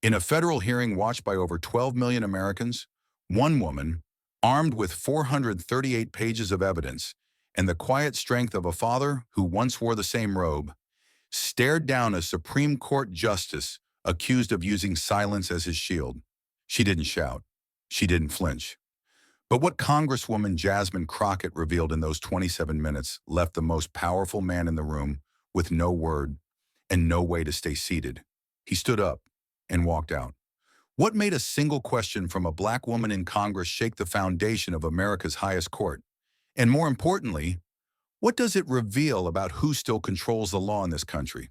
In a federal hearing watched by over 12 million Americans, one woman, armed with 438 pages of evidence and the quiet strength of a father who once wore the same robe, stared down a Supreme Court justice accused of using silence as his shield. She didn't shout. She didn't flinch. But what Congresswoman Jasmine Crockett revealed in those 27 minutes left the most powerful man in the room with no word and no way to stay seated. He stood up and walked out. What made a single question from a black woman in Congress shake the foundation of America's highest court? And more importantly, what does it reveal about who still controls the law in this country?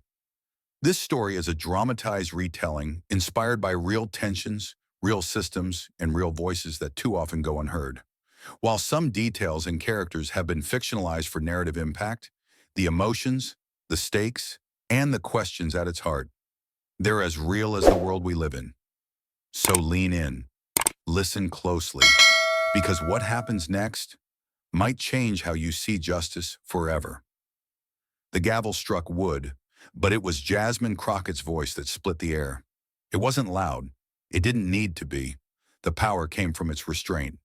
This story is a dramatized retelling inspired by real tensions, real systems, and real voices that too often go unheard. While some details and characters have been fictionalized for narrative impact, the emotions, the stakes, and the questions at its heart, they're as real as the world we live in. So lean in, listen closely, because what happens next might change how you see justice forever. The gavel struck wood, but it was Jasmine Crockett's voice that split the air. It wasn't loud. It didn't need to be. The power came from its restraint.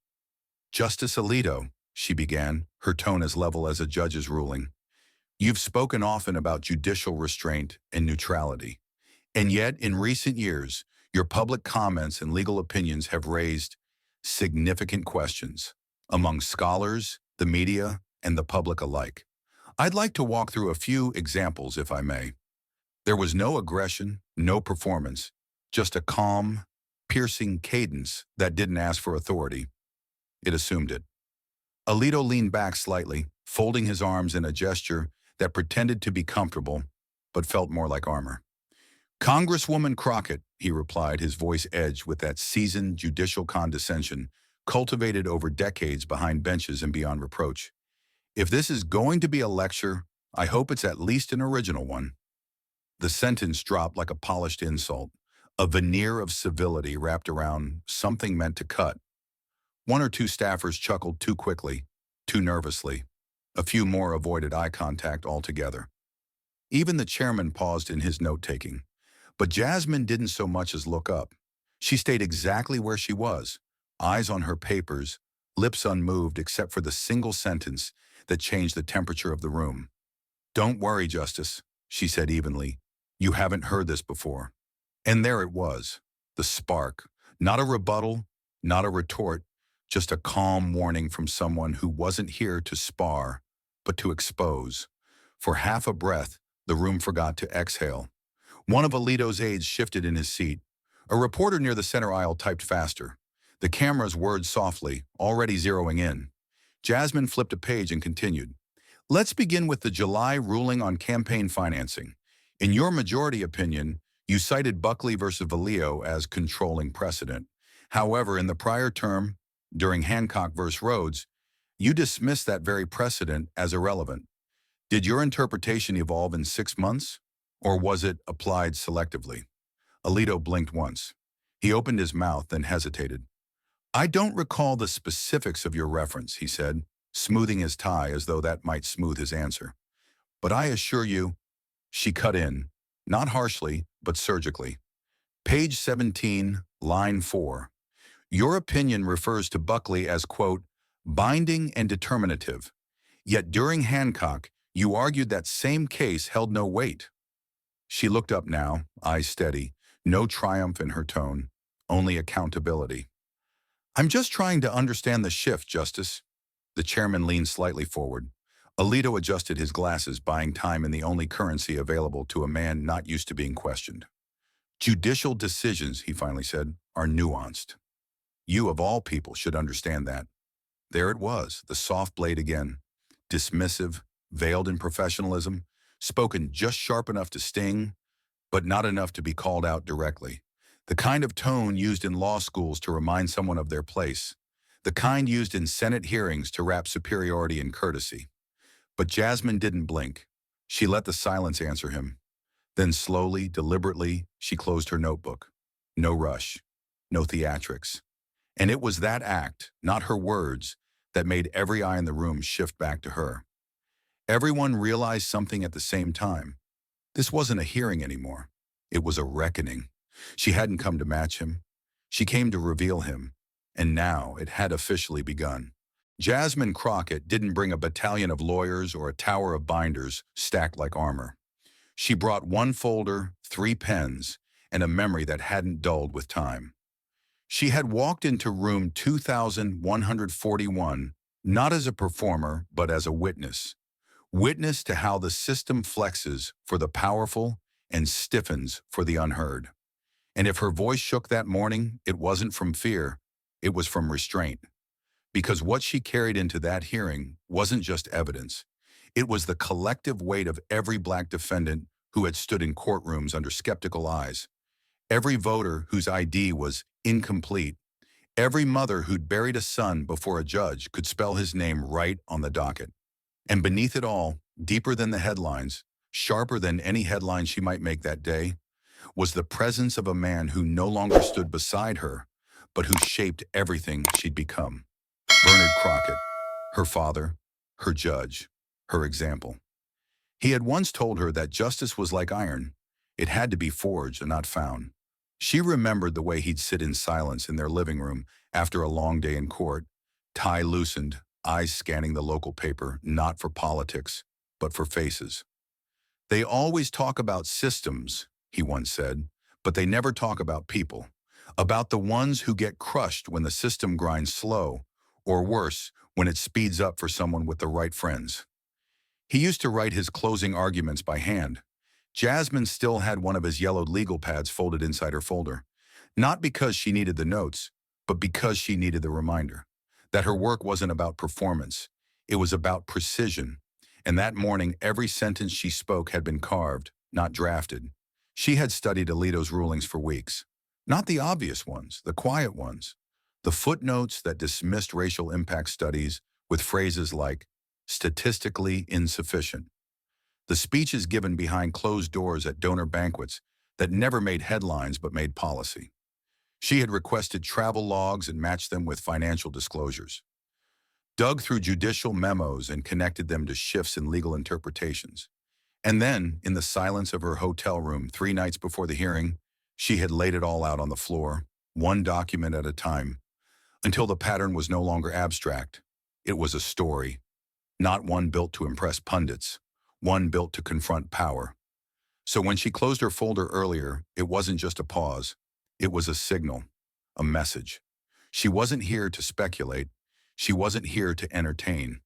"Justice Alito," she began, her tone as level as a judge's ruling. "You've spoken often about judicial restraint and neutrality. And yet, in recent years, your public comments and legal opinions have raised significant questions among scholars, the media, and the public alike. I'd like to walk through a few examples, if I may. There was no aggression, no performance, just a calm, piercing cadence that didn't ask for authority. It assumed it." Alito leaned back slightly, folding his arms in a gesture that pretended to be comfortable, but felt more like armor. "Congresswoman Crockett," he replied, his voice edged with that seasoned judicial condescension cultivated over decades behind benches and beyond reproach. "If this is going to be a lecture, I hope it's at least an original one." The sentence dropped like a polished insult, a veneer of civility wrapped around something meant to cut. One or two staffers chuckled too quickly, too nervously. A few more avoided eye contact altogether. Even the chairman paused in his note-taking. But Jasmine didn't so much as look up. She stayed exactly where she was, eyes on her papers, lips unmoved except for the single sentence that changed the temperature of the room. "Don't worry, Justice," she said evenly. "You haven't heard this before." And there it was, the spark. Not a rebuttal, not a retort, just a calm warning from someone who wasn't here to spar, but to expose. For half a breath, the room forgot to exhale. One of Alito's aides shifted in his seat. A reporter near the center aisle typed faster. The camera's words softly, already zeroing in. Jasmine flipped a page and continued. "Let's begin with the July ruling on campaign financing. In your majority opinion, you cited Buckley versus Valeo as controlling precedent. However, in the prior term, during Hancock versus Rhodes, you dismissed that very precedent as irrelevant. Did your interpretation evolve in 6 months, or was it applied selectively?" Alito blinked once. He opened his mouth, then hesitated. "I don't recall the specifics of your reference," he said, smoothing his tie as though that might smooth his answer. "But I assure you," she cut in, not harshly, but surgically. "Page 17, line 4. Your opinion refers to Buckley as, quote, binding and determinative. Yet during Hancock, you argued that same case held no weight." She looked up now, eyes steady, no triumph in her tone, only accountability. "I'm just trying to understand the shift, Justice." The chairman leaned slightly forward. Alito adjusted his glasses, buying time in the only currency available to a man not used to being questioned. "Judicial decisions," he finally said, "are nuanced. You, of all people, should understand that." There it was, the soft blade again. Dismissive, veiled in professionalism, spoken just sharp enough to sting, but not enough to be called out directly. The kind of tone used in law schools to remind someone of their place. The kind used in Senate hearings to wrap superiority in courtesy. But Jasmine didn't blink. She let the silence answer him. Then slowly, deliberately, she closed her notebook. No rush, no theatrics. And it was that act, not her words, that made every eye in the room shift back to her. Everyone realized something at the same time. This wasn't a hearing anymore. It was a reckoning. She hadn't come to match him. She came to reveal him. And now it had officially begun. Jasmine Crockett didn't bring a battalion of lawyers or a tower of binders stacked like armor. She brought one folder, 3 pens, and a memory that hadn't dulled with time. She had walked into room 2141, not as a performer, but as a witness. Witness to how the system flexes for the powerful and stiffens for the unheard. And if her voice shook that morning, it wasn't from fear, it was from restraint. Because what she carried into that hearing wasn't just evidence. It was the collective weight of every Black defendant who had stood in courtrooms under skeptical eyes. Every voter whose ID was incomplete. Every mother who'd buried a son before a judge could spell his name right on the docket. And beneath it all, deeper than the headlines, sharper than any headline she might make that day, was the presence of a man who no longer stood beside her, but who shaped everything she'd become. Bernard Crockett, her father, her judge, her example. He had once told her that justice was like iron. It had to be forged and not found. She remembered the way he'd sit in silence in their living room after a long day in court, tie loosened, eyes scanning the local paper, not for politics, but for faces. They always talk about systems, he once said, but they never talk about people, about the ones who get crushed when the system grinds slow, or worse, when it speeds up for someone with the right friends. He used to write his closing arguments by hand. Jasmine still had one of his yellowed legal pads folded inside her folder, not because she needed the notes, but because she needed the reminder that her work wasn't about performance, it was about precision. And that morning, every sentence she spoke had been carved, not drafted. She had studied Alito's rulings for weeks. Not the obvious ones, the quiet ones. The footnotes that dismissed racial impact studies with phrases like, statistically insufficient. The speeches given behind closed doors at donor banquets that never made headlines but made policy. She had requested travel logs and matched them with financial disclosures. Dug through judicial memos and connected them to shifts in legal interpretations. And then, in the silence of her hotel room 3 nights before the hearing, she had laid it all out on the floor, one document at a time, until the pattern was no longer abstract. It was a story, not one built to impress pundits, one built to confront power. So when she closed her folder earlier, it wasn't just a pause. It was a signal, a message. She wasn't here to speculate. She wasn't here to entertain.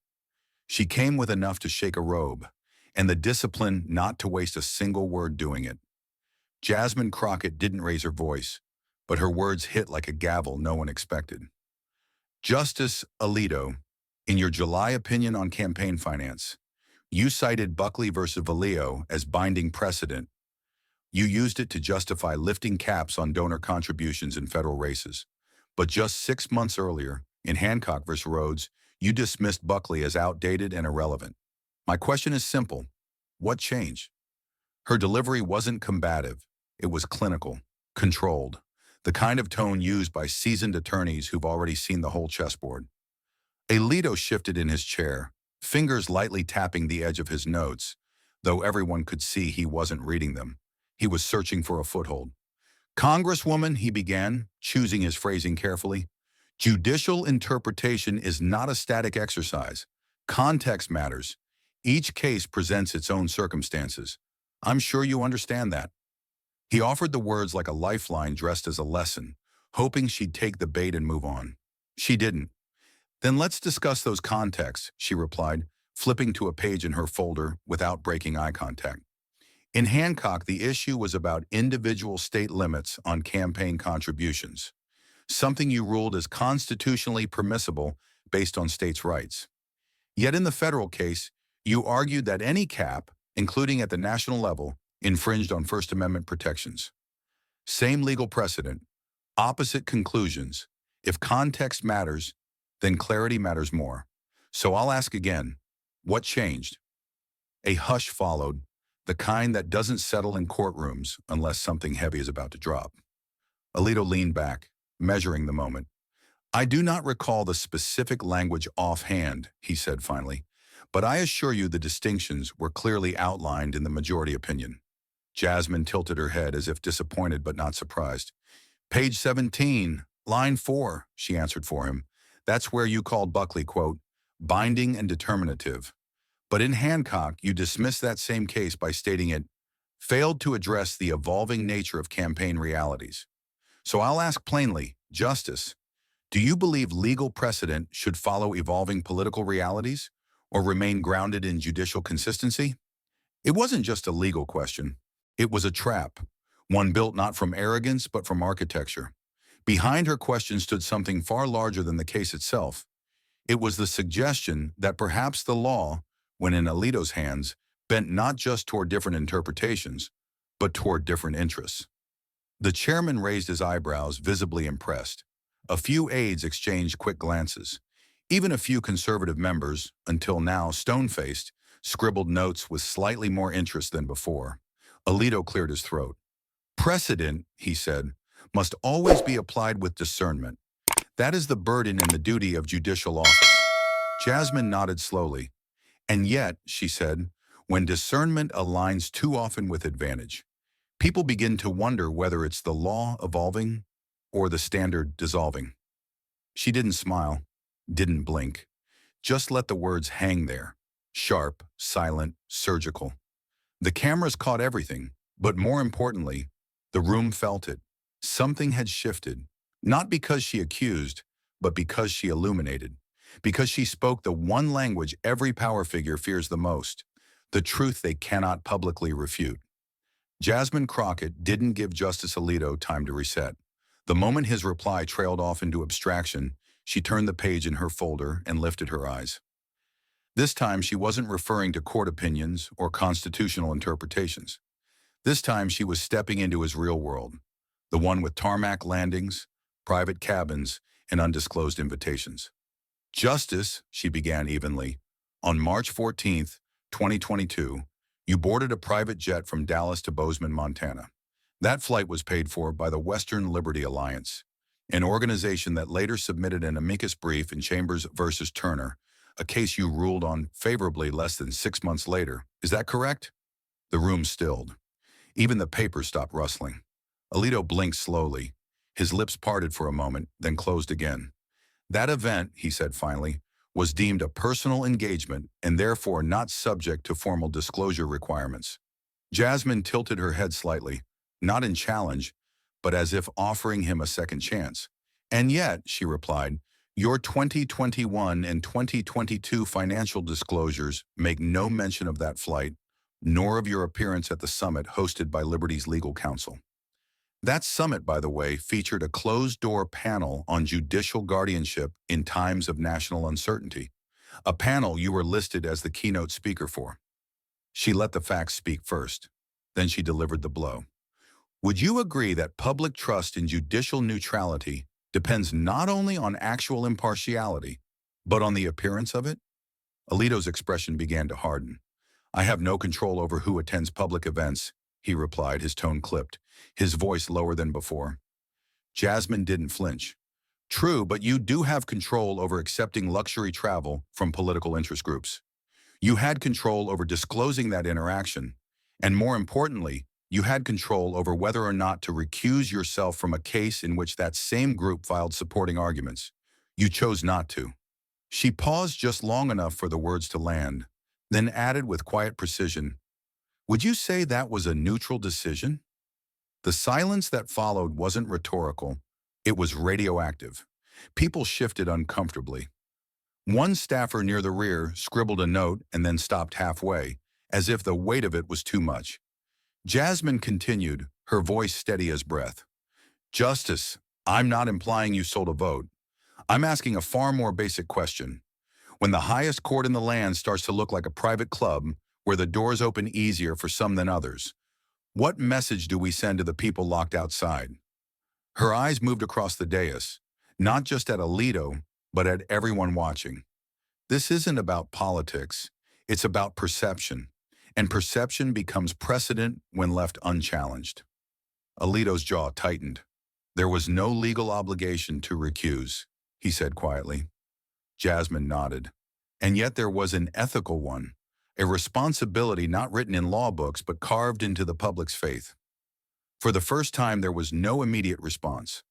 She came with enough to shake a robe, and the discipline not to waste a single word doing it. Jasmine Crockett didn't raise her voice, but her words hit like a gavel no one expected. Justice Alito, in your July opinion on campaign finance, you cited Buckley versus Valeo as binding precedent. You used it to justify lifting caps on donor contributions in federal races. But just 6 months earlier, in Hancock versus Rhodes, you dismissed Buckley as outdated and irrelevant. My question is simple. What changed? Her delivery wasn't combative. It was clinical, controlled, the kind of tone used by seasoned attorneys who've already seen the whole chessboard. Alito shifted in his chair, fingers lightly tapping the edge of his notes, though everyone could see he wasn't reading them. He was searching for a foothold. Congresswoman, he began, choosing his phrasing carefully, judicial interpretation is not a static exercise. Context matters. Each case presents its own circumstances. I'm sure you understand that. He offered the words like a lifeline dressed as a lesson, hoping she'd take the bait and move on. She didn't. Then let's discuss those contexts, she replied, flipping to a page in her folder without breaking eye contact. In Hancock, the issue was about individual state limits on campaign contributions, something you ruled as constitutionally permissible based on states' rights. Yet in the federal case, you argued that any cap, including at the national level, infringed on First Amendment protections. Same legal precedent, opposite conclusions. If context matters, then clarity matters more. So I'll ask again, what changed? A hush followed, the kind that doesn't settle in courtrooms unless something heavy is about to drop. Alito leaned back, measuring the moment. I do not recall the specific language offhand, he said finally, but I assure you the distinctions were clearly outlined in the majority opinion. Jasmine tilted her head as if disappointed but not surprised. Page 17, line 4, she answered for him. That's where you called Buckley, quote, binding and determinative. But in Hancock, you dismissed that same case by stating it failed to address the evolving nature of campaign realities. So I'll ask plainly, Justice, do you believe legal precedent should follow evolving political realities or remain grounded in judicial consistency? It wasn't just a legal question. It was a trap, one built not from arrogance but from architecture. Behind her question stood something far larger than the case itself. It was the suggestion that perhaps the law, when in Alito's hands, bent not just toward different interpretations, but toward different interests. The chairman raised his eyebrows, visibly impressed. A few aides exchanged quick glances. Even a few conservative members, until now stone-faced, scribbled notes with slightly more interest than before. Alito cleared his throat. Precedent, he said, must always be applied with discernment. That is the burden and the duty of judicial office. Jasmine nodded slowly. And yet, she said, when discernment aligns too often with advantage, people begin to wonder whether it's the law evolving or the standard dissolving. She didn't smile, didn't blink, just let the words hang there, sharp, silent, surgical. The cameras caught everything, but more importantly, the room felt it. Something had shifted, not because she accused, but because she illuminated, because she spoke the one language every power figure fears the most, the truth they cannot publicly refute. Jasmine Crockett didn't give Justice Alito time to reset. The moment his reply trailed off into abstraction, she turned the page in her folder and lifted her eyes. This time, she wasn't referring to court opinions or constitutional interpretations. This time, she was stepping into his real world, the one with tarmac landings, private cabins, and undisclosed invitations. Justice, she began evenly, on March 14th, 2022, you boarded a private jet from Dallas to Bozeman, Montana. That flight was paid for by the Western Liberty Alliance, an organization that later submitted an amicus brief in Chambers versus Turner, a case you ruled on favorably less than 6 months later. Is that correct? The room stilled. Even the paper stopped rustling. Alito blinked slowly. His lips parted for a moment, then closed again. That event, he said finally, was deemed a personal engagement and therefore not subject to formal disclosure requirements. Jasmine tilted her head slightly, not in challenge, but as if offering him a second chance. And yet, she replied, your 2021 and 2022 financial disclosures make no mention of that flight, nor of your appearance at the summit hosted by Liberty's legal counsel. That summit, by the way, featured a closed-door panel on judicial guardianship in times of national uncertainty, a panel you were listed as the keynote speaker for. She let the facts speak first. Then she delivered the blow. Would you agree that public trust in judicial neutrality depends not only on actual impartiality, but on the appearance of it? Alito's expression began to harden. I have no control over who attends public events, he replied, his tone clipped, his voice lower than before. Jasmine didn't flinch. True, but you do have control over accepting luxury travel from political interest groups. You had control over disclosing that interaction, and more importantly, you had control over whether or not to recuse yourself from a case in which that same group filed supporting arguments. You chose not to. She paused just long enough for the words to land, then added with quiet precision, would you say that was a neutral decision? The silence that followed wasn't rhetorical. It was radioactive. People shifted uncomfortably. One staffer near the rear scribbled a note and then stopped halfway, as if the weight of it was too much. Jasmine continued, her voice steady as breath. Justice, I'm not implying you sold a vote. I'm asking a far more basic question. When the highest court in the land starts to look like a private club, where the doors open easier for some than others, what message do we send to the people locked outside? Her eyes moved across the dais, not just at Alito, but at everyone watching. This isn't about politics. It's about perception, and perception becomes precedent when left unchallenged. Alito's jaw tightened. There was no legal obligation to recuse, he said quietly. Jasmine nodded. And yet there was an ethical one. a responsibility not written in law books but carved into the public's faith. For the first time, there was no immediate response,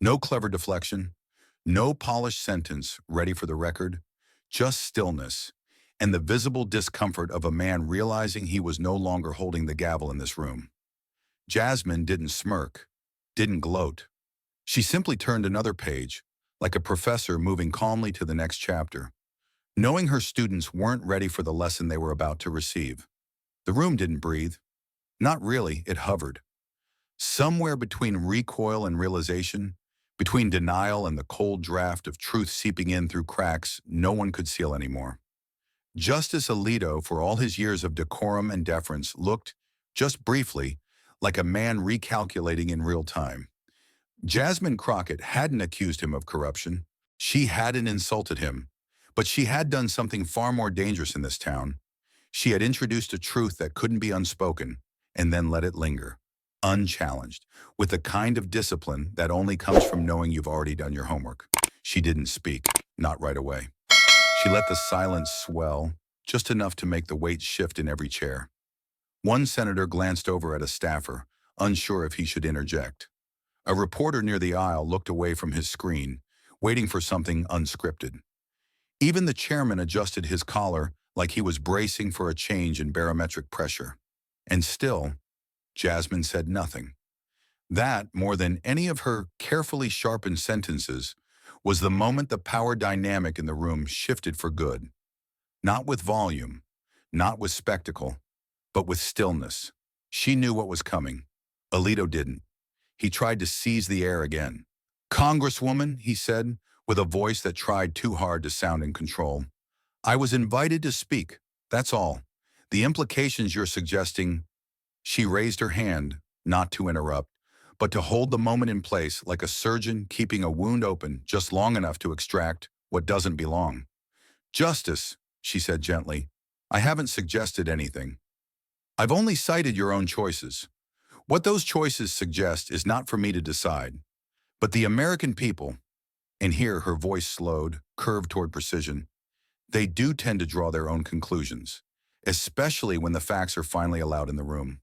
no clever deflection, no polished sentence ready for the record, just stillness and the visible discomfort of a man realizing he was no longer holding the gavel in this room. Jasmine didn't smirk, didn't gloat. She simply turned another page, like a professor moving calmly to the next chapter, knowing her students weren't ready for the lesson they were about to receive. The room didn't breathe. Not really, it hovered. Somewhere between recoil and realization, between denial and the cold draft of truth seeping in through cracks no one could seal anymore. Justice Alito, for all his years of decorum and deference, looked, just briefly, like a man recalculating in real time. Jasmine Crockett hadn't accused him of corruption. She hadn't insulted him. But she had done something far more dangerous in this town. She had introduced a truth that couldn't be unspoken, and then let it linger, unchallenged, with the kind of discipline that only comes from knowing you've already done your homework. She didn't speak, not right away. She let the silence swell, just enough to make the weight shift in every chair. One senator glanced over at a staffer, unsure if he should interject. A reporter near the aisle looked away from his screen, waiting for something unscripted. Even the chairman adjusted his collar like he was bracing for a change in barometric pressure. And still, Jasmine said nothing. That, more than any of her carefully sharpened sentences, was the moment the power dynamic in the room shifted for good. Not with volume, not with spectacle, but with stillness. She knew what was coming. Alito didn't. He tried to seize the air again. "Congresswoman," he said, with a voice that tried too hard to sound in control, "I was invited to speak, that's all. The implications you're suggesting—" She raised her hand, not to interrupt, but to hold the moment in place like a surgeon keeping a wound open just long enough to extract what doesn't belong. "Justice," she said gently, "I haven't suggested anything. I've only cited your own choices. What those choices suggest is not for me to decide. But the American people," and here her voice slowed, curved toward precision, "they do tend to draw their own conclusions, especially when the facts are finally allowed in the room."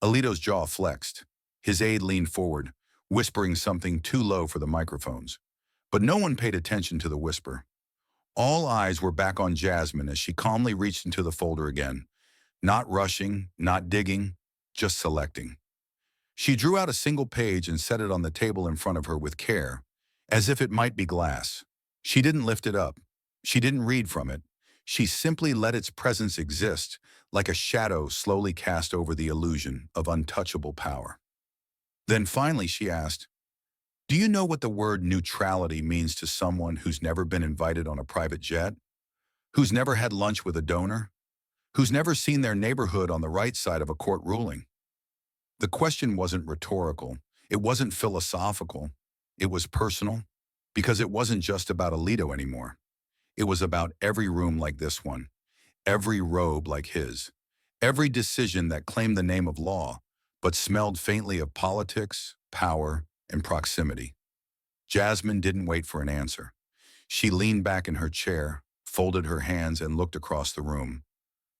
Alito's jaw flexed. His aide leaned forward, whispering something too low for the microphones. But no one paid attention to the whisper. All eyes were back on Jasmine as she calmly reached into the folder again, not rushing, not digging, just selecting. She drew out a single page and set it on the table in front of her with care, as if it might be glass. She didn't lift it up. She didn't read from it. She simply let its presence exist, like a shadow slowly cast over the illusion of untouchable power. Then finally she asked, "Do you know what the word neutrality means to someone who's never been invited on a private jet? Who's never had lunch with a donor? Who's never seen their neighborhood on the right side of a court ruling?" The question wasn't rhetorical. It wasn't philosophical. It was personal, because it wasn't just about Alito anymore. It was about every room like this one, every robe like his, every decision that claimed the name of law, but smelled faintly of politics, power, and proximity. Jasmine didn't wait for an answer. She leaned back in her chair, folded her hands, and looked across the room.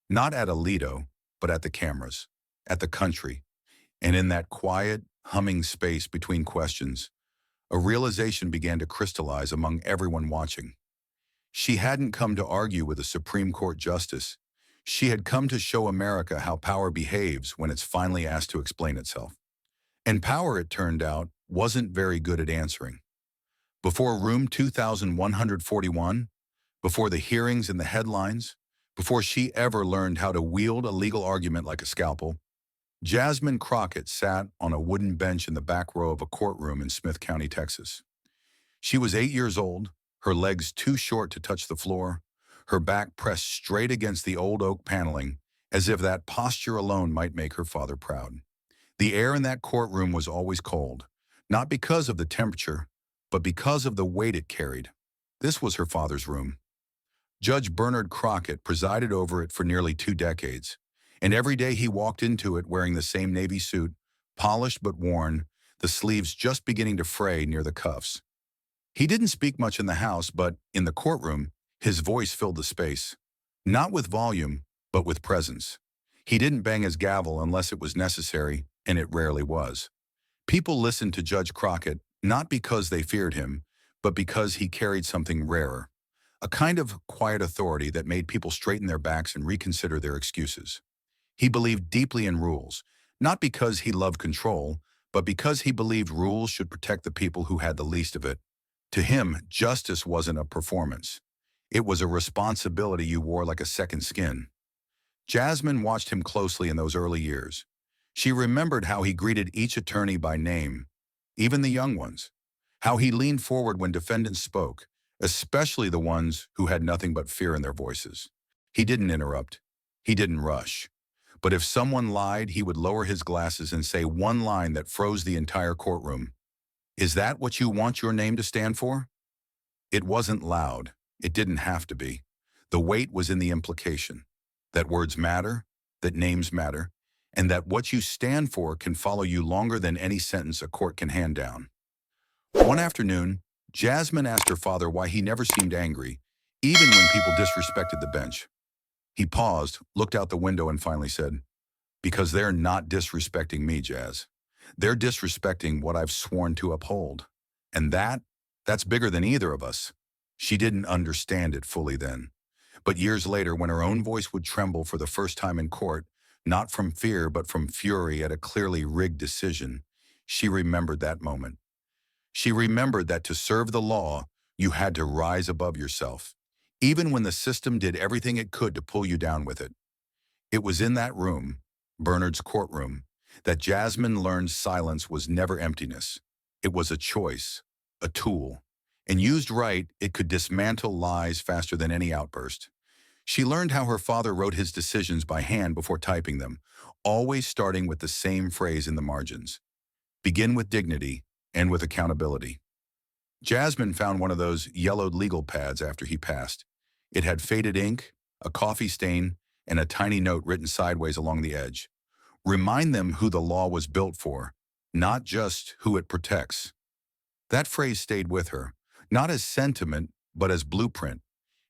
Not at Alito, but at the cameras, at the country. And in that quiet, humming space between questions, a realization began to crystallize among everyone watching. She hadn't come to argue with a Supreme Court justice. She had come to show America how power behaves when it's finally asked to explain itself. And power, it turned out, wasn't very good at answering. Before room 2141, before the hearings and the headlines, before she ever learned how to wield a legal argument like a scalpel, Jasmine Crockett sat on a wooden bench in the back row of a courtroom in Smith County, Texas. She was 8 years old, her legs too short to touch the floor, her back pressed straight against the old oak paneling, as if that posture alone might make her father proud. The air in that courtroom was always cold, not because of the temperature, but because of the weight it carried. This was her father's room. Judge Bernard Crockett presided over it for nearly 2 decades, and every day he walked into it wearing the same navy suit, polished but worn, the sleeves just beginning to fray near the cuffs. He didn't speak much in the House, but in the courtroom, his voice filled the space. Not with volume, but with presence. He didn't bang his gavel unless it was necessary, and it rarely was. People listened to Judge Crockett not because they feared him, but because he carried something rarer, a kind of quiet authority that made people straighten their backs and reconsider their excuses. He believed deeply in rules, not because he loved control, but because he believed rules should protect the people who had the least of it. To him, justice wasn't a performance. It was a responsibility you wore like a second skin. Jasmine watched him closely in those early years. She remembered how he greeted each attorney by name, even the young ones, how he leaned forward when defendants spoke, especially the ones who had nothing but fear in their voices. He didn't interrupt. He didn't rush. But if someone lied, he would lower his glasses and say one line that froze the entire courtroom. "Is that what you want your name to stand for?" It wasn't loud. It didn't have to be. The weight was in the implication that words matter, that names matter, and that what you stand for can follow you longer than any sentence a court can hand down. One afternoon, Jasmine asked her father why he never seemed angry, even when people disrespected the bench. He paused, looked out the window, and finally said, "Because they're not disrespecting me, Jazz. They're disrespecting what I've sworn to uphold. And that's bigger than either of us." She didn't understand it fully then. But years later, when her own voice would tremble for the first time in court, not from fear but from fury at a clearly rigged decision, she remembered that moment. She remembered that to serve the law, you had to rise above yourself, even when the system did everything it could to pull you down with it. It was in that room, Bernard's courtroom, that Jasmine learned silence was never emptiness. It was a choice, a tool, and used right, it could dismantle lies faster than any outburst. She learned how her father wrote his decisions by hand before typing them, always starting with the same phrase in the margins: "Begin with dignity, end with accountability." Jasmine found one of those yellowed legal pads after he passed. It had faded ink, a coffee stain, and a tiny note written sideways along the edge. "Remind them who the law was built for, not just who it protects." That phrase stayed with her, not as sentiment, but as blueprint.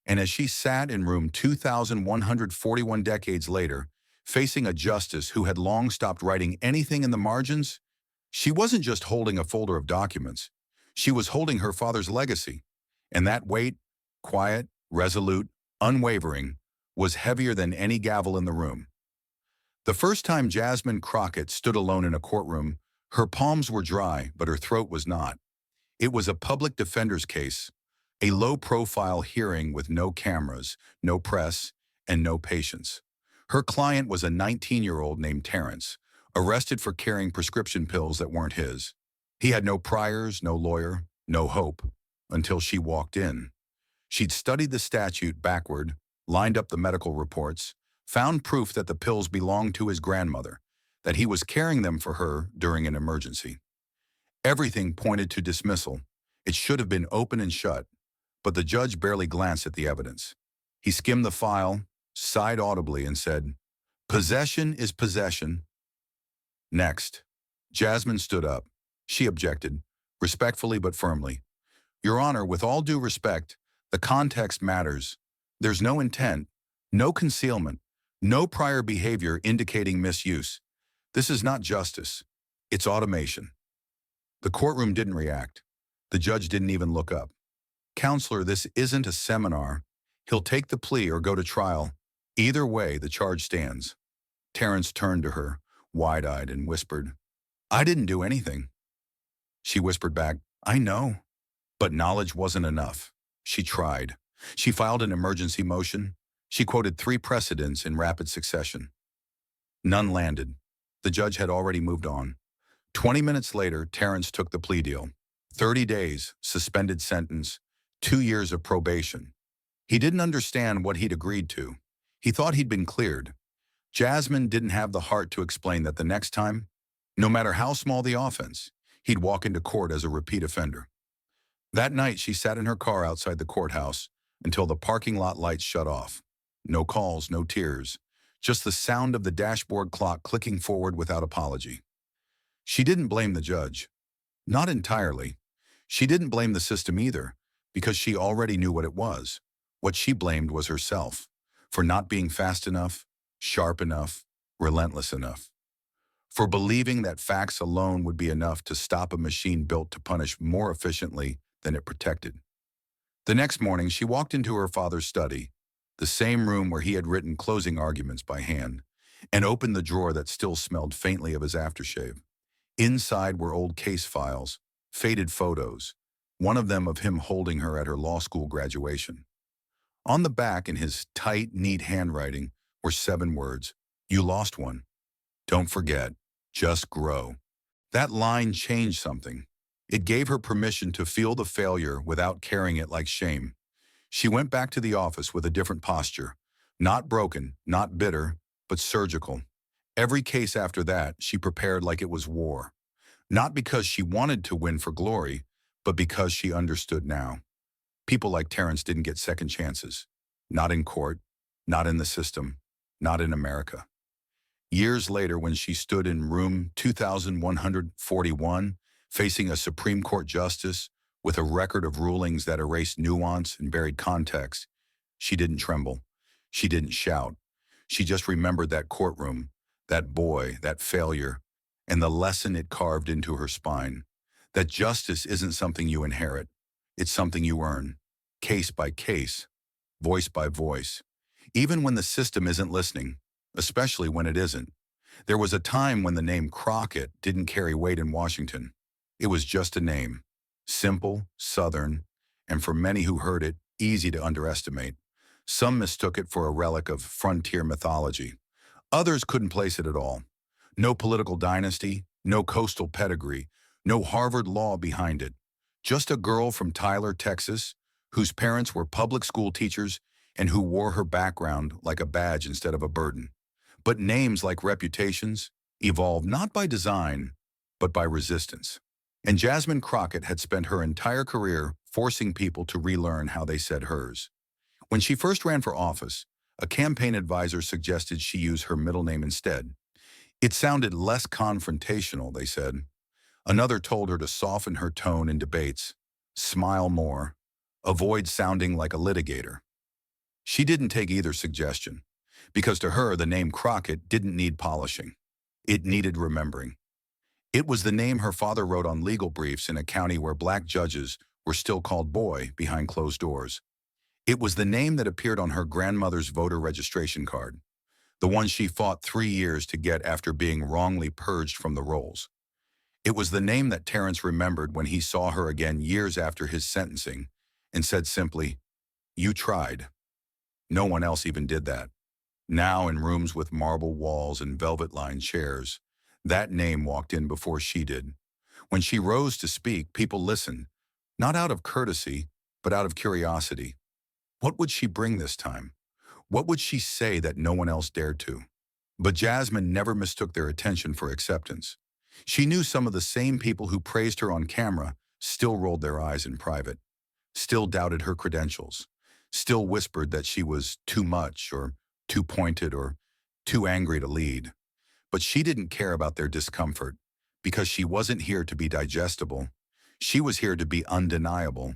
And as she sat in room 2141 decades later, facing a justice who had long stopped writing anything in the margins, she wasn't just holding a folder of documents. She was holding her father's legacy. And that weight, quiet, resolute, unwavering, was heavier than any gavel in the room. The first time Jasmine Crockett stood alone in a courtroom, her palms were dry, but her throat was not. It was a public defender's case, a low-profile hearing with no cameras, no press, and no patience. Her client was a 19-year-old named Terrence, arrested for carrying prescription pills that weren't his. He had no priors, no lawyer, no hope, until she walked in. She'd studied the statute backward, lined up the medical reports, found proof that the pills belonged to his grandmother, that he was carrying them for her during an emergency. Everything pointed to dismissal. It should have been open and shut, but the judge barely glanced at the evidence. He skimmed the file, sighed audibly, and said, "Possession is possession." Next. Jasmine stood up. She objected, respectfully but firmly. "Your Honor, with all due respect, the context matters. There's no intent, no concealment, no prior behavior indicating misuse. This is not justice. It's automation." The courtroom didn't react. The judge didn't even look up. "Counselor, this isn't a seminar. He'll take the plea or go to trial. Either way, the charge stands." Terrence turned to her, wide-eyed, and whispered, "I didn't do anything." She whispered back, "I know." But knowledge wasn't enough. She tried. She filed an emergency motion. She quoted 3 precedents in rapid succession. None landed. The judge had already moved on. 20 minutes later, Terrence took the plea deal. 30 days, suspended sentence, 2 years of probation. He didn't understand what he'd agreed to. He thought he'd been cleared. Jasmine didn't have the heart to explain that the next time, no matter how small the offense, he'd walk into court as a repeat offender. That night, she sat in her car outside the courthouse until the parking lot lights shut off. No calls, no tears, just the sound of the dashboard clock clicking forward without apology. She didn't blame the judge. Not entirely. She didn't blame the system either, because she already knew what it was. What she blamed was herself, for not being fast enough, sharp enough, relentless enough, for believing that facts alone would be enough to stop a machine built to punish more efficiently than it protected. The next morning, she walked into her father's study, the same room where he had written closing arguments by hand, and opened the drawer that still smelled faintly of his aftershave. Inside were old case files, faded photos, one of them of him holding her at her law school graduation. On the back, in his tight, neat handwriting, were 7 words: "You lost one. Don't forget. Just grow." That line changed something. It gave her permission to feel the failure without carrying it like shame. She went back to the office with a different posture. Not broken, not bitter, but surgical. Every case after that, she prepared like it was war. Not because she wanted to win for glory, but because she understood now. People like Terrence didn't get second chances. Not in court, not in the system, not in America. Years later, when she stood in room 2141, facing a Supreme Court justice with a record of rulings that erased nuance and buried context, she didn't tremble. She didn't shout. She just remembered that courtroom, that boy, that failure, and the lesson it carved into her spine. That justice isn't something you inherit. It's something you earn, case by case, voice by voice, even when the system isn't listening, especially when it isn't. There was a time when the name Crockett didn't carry weight in Washington. It was just a name, simple, Southern, and for many who heard it, easy to underestimate. Some mistook it for a relic of frontier mythology. Others couldn't place it at all. No political dynasty, no coastal pedigree, no Harvard law behind it. Just a girl from Tyler, Texas, whose parents were public school teachers and who wore her background like a badge instead of a burden. But names, like reputations, evolve not by design, but by resistance. And Jasmine Crockett had spent her entire career forcing people to relearn how they said hers. When she first ran for office, a campaign advisor suggested she use her middle name instead. It sounded less confrontational, they said. Another told her to soften her tone in debates, smile more, avoid sounding like a litigator. She didn't take either suggestion, because to her the name Crockett didn't need polishing. It needed remembering. It was the name her father wrote on legal briefs in a county where black judges were still called boy behind closed doors. It was the name that appeared on her grandmother's voter registration card, the one she fought 3 years to get after being wrongly purged from the rolls. It was the name that Terrence remembered when he saw her again years after his sentencing and said simply, "You tried." No one else even did that. Now, in rooms with marble walls and velvet-lined chairs, that name walked in before she did. When she rose to speak, people listened, not out of courtesy, but out of curiosity. What would she bring this time? What would she say that no one else dared to? But Jasmine never mistook their attention for acceptance. She knew some of the same people who praised her on camera still rolled their eyes in private, still doubted her credentials, still whispered that she was too much or too pointed or too angry to lead. But she didn't care about their discomfort because she wasn't here to be digestible. She was here to be undeniable.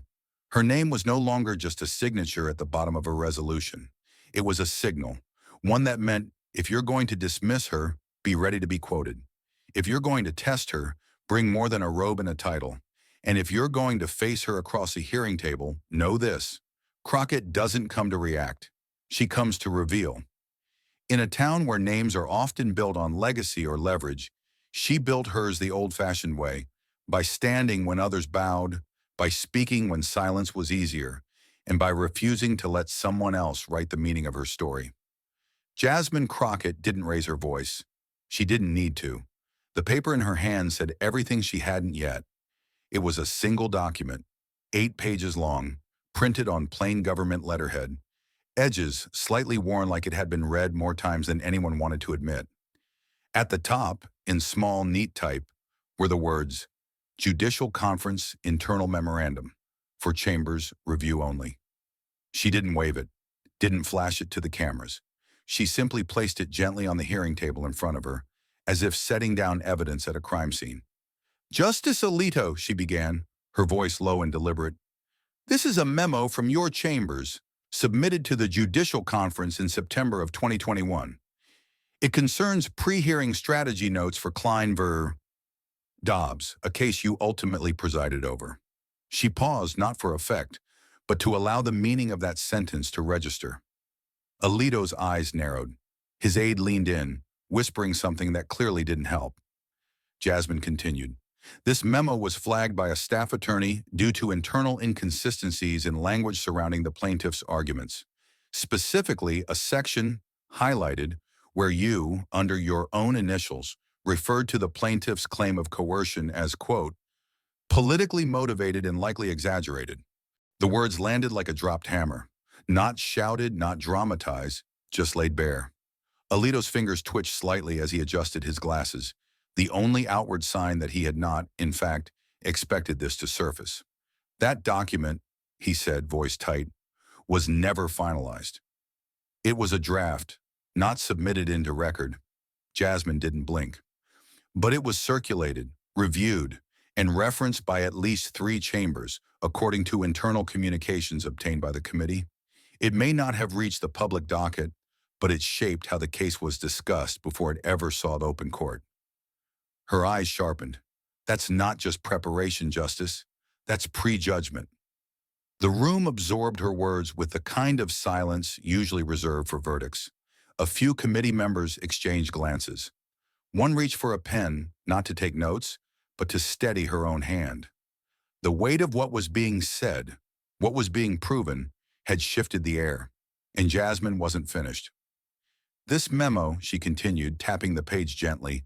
Her name was no longer just a signature at the bottom of a resolution. It was a signal, one that meant if you're going to dismiss her, be ready to be quoted. If you're going to test her, bring more than a robe and a title. And if you're going to face her across a hearing table, know this: Crockett doesn't come to react. She comes to reveal. In a town where names are often built on legacy or leverage, she built hers the old-fashioned way, by standing when others bowed, by speaking when silence was easier, and by refusing to let someone else write the meaning of her story. Jasmine Crockett didn't raise her voice. She didn't need to. The paper in her hand said everything she hadn't yet. It was a single document, 8 pages long, printed on plain government letterhead, edges slightly worn like it had been read more times than anyone wanted to admit. At the top, in small, neat type, were the words, "Judicial Conference Internal Memorandum, for Chambers Review Only." She didn't wave it, didn't flash it to the cameras. She simply placed it gently on the hearing table in front of her, as if setting down evidence at a crime scene. "Justice Alito," she began, her voice low and deliberate, "this is a memo from your chambers, submitted to the Judicial Conference in September of 2021. It concerns pre-hearing strategy notes for Klein v. Dobbs, a case you ultimately presided over. She paused not for effect, but to allow the meaning of that sentence to register. Alito's eyes narrowed. His aide leaned in, whispering something that clearly didn't help. Jasmine continued. This memo was flagged by a staff attorney due to internal inconsistencies in language surrounding the plaintiff's arguments. Specifically, a section highlighted where you, under your own initials, referred to the plaintiff's claim of coercion as, quote, politically motivated and likely exaggerated. The words landed like a dropped hammer. Not shouted, not dramatized, just laid bare. Alito's fingers twitched slightly as he adjusted his glasses, the only outward sign that he had not, in fact, expected this to surface. That document, he said, voice tight, was never finalized. It was a draft, not submitted into record. Jasmine didn't blink. But it was circulated, reviewed, and referenced by at least 3 chambers, according to internal communications obtained by the committee. It may not have reached the public docket, but it shaped how the case was discussed before it ever saw the open court. Her eyes sharpened. That's not just preparation, Justice. That's prejudgment. The room absorbed her words with the kind of silence usually reserved for verdicts. A few committee members exchanged glances. One reached for a pen, not to take notes, but to steady her own hand. The weight of what was being said, what was being proven, had shifted the air, and Jasmine wasn't finished. This memo, she continued, tapping the page gently,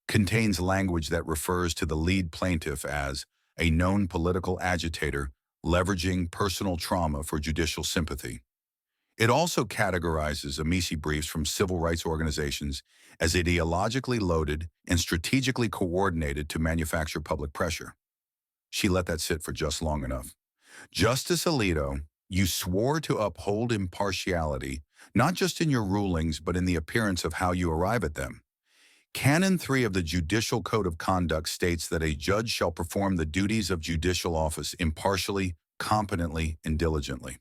contains language that refers to the lead plaintiff as a known political agitator leveraging personal trauma for judicial sympathy. It also categorizes amici briefs from civil rights organizations as ideologically loaded and strategically coordinated to manufacture public pressure. She let that sit for just long enough. Justice Alito, you swore to uphold impartiality, not just in your rulings, but in the appearance of how you arrive at them. Canon 3 of the Judicial Code of Conduct states that a judge shall perform the duties of judicial office impartially, competently, and diligently.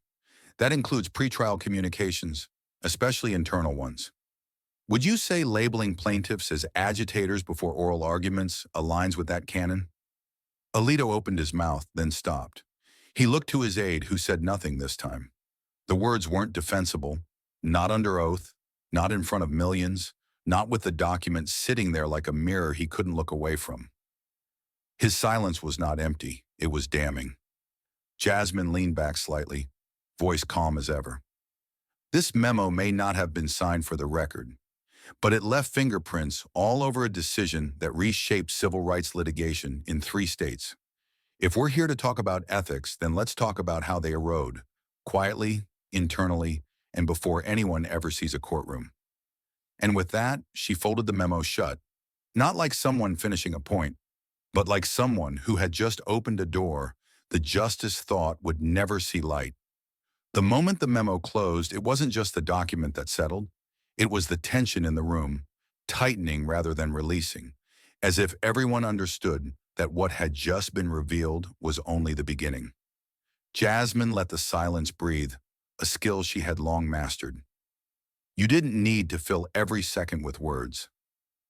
That includes pretrial communications, especially internal ones. Would you say labeling plaintiffs as agitators before oral arguments aligns with that canon? Alito opened his mouth, then stopped. He looked to his aide, who said nothing this time. The words weren't defensible, not under oath, not in front of millions, not with the document sitting there like a mirror he couldn't look away from. His silence was not empty, it was damning. Jasmine leaned back slightly, voice calm as ever. This memo may not have been signed for the record, but it left fingerprints all over a decision that reshaped civil rights litigation in 3 states. If we're here to talk about ethics, then let's talk about how they erode, quietly, internally, and before anyone ever sees a courtroom. And with that, she folded the memo shut, not like someone finishing a point, but like someone who had just opened a door the justice thought would never see light. The moment the memo closed, it wasn't just the document that settled, it was the tension in the room, tightening rather than releasing, as if everyone understood that what had just been revealed was only the beginning. Jasmine let the silence breathe, a skill she had long mastered. You didn't need to fill every second with words.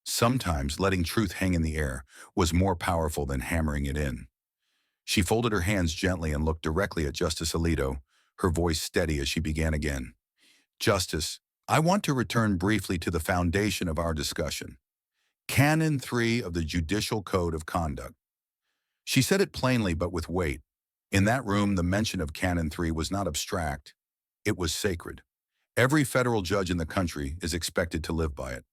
Sometimes letting truth hang in the air was more powerful than hammering it in. She folded her hands gently and looked directly at Justice Alito, her voice steady as she began again. Justice, I want to return briefly to the foundation of our discussion. Canon 3 of the Judicial Code of Conduct. She said it plainly but with weight. In that room, the mention of Canon 3 was not abstract. It was sacred. Every federal judge in the country is expected to live by it.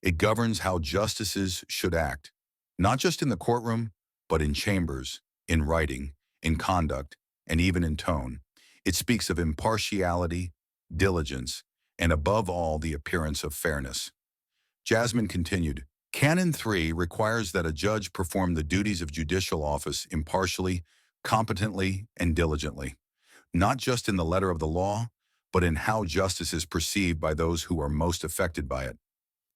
It governs how justices should act, not just in the courtroom, but in chambers, in writing, in conduct, and even in tone. It speaks of impartiality, diligence, and above all, the appearance of fairness. Jasmine continued, Canon 3 requires that a judge perform the duties of judicial office impartially, competently, and diligently, not just in the letter of the law, but in how justice is perceived by those who are most affected by it.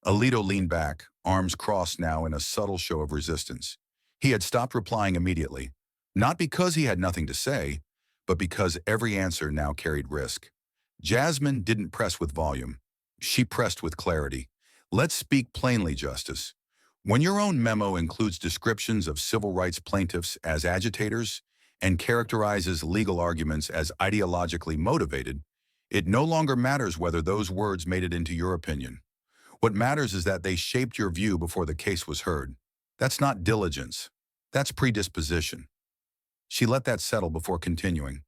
Alito leaned back, arms crossed now in a subtle show of resistance. He had stopped replying immediately, not because he had nothing to say, but because every answer now carried risk. Jasmine didn't press with volume. She pressed with clarity, Let's speak plainly, Justice. When your own memo includes descriptions of civil rights plaintiffs as agitators and characterizes legal arguments as ideologically motivated, it no longer matters whether those words made it into your opinion. What matters is that they shaped your view before the case was heard. That's not diligence. That's predisposition. She let that settle before continuing.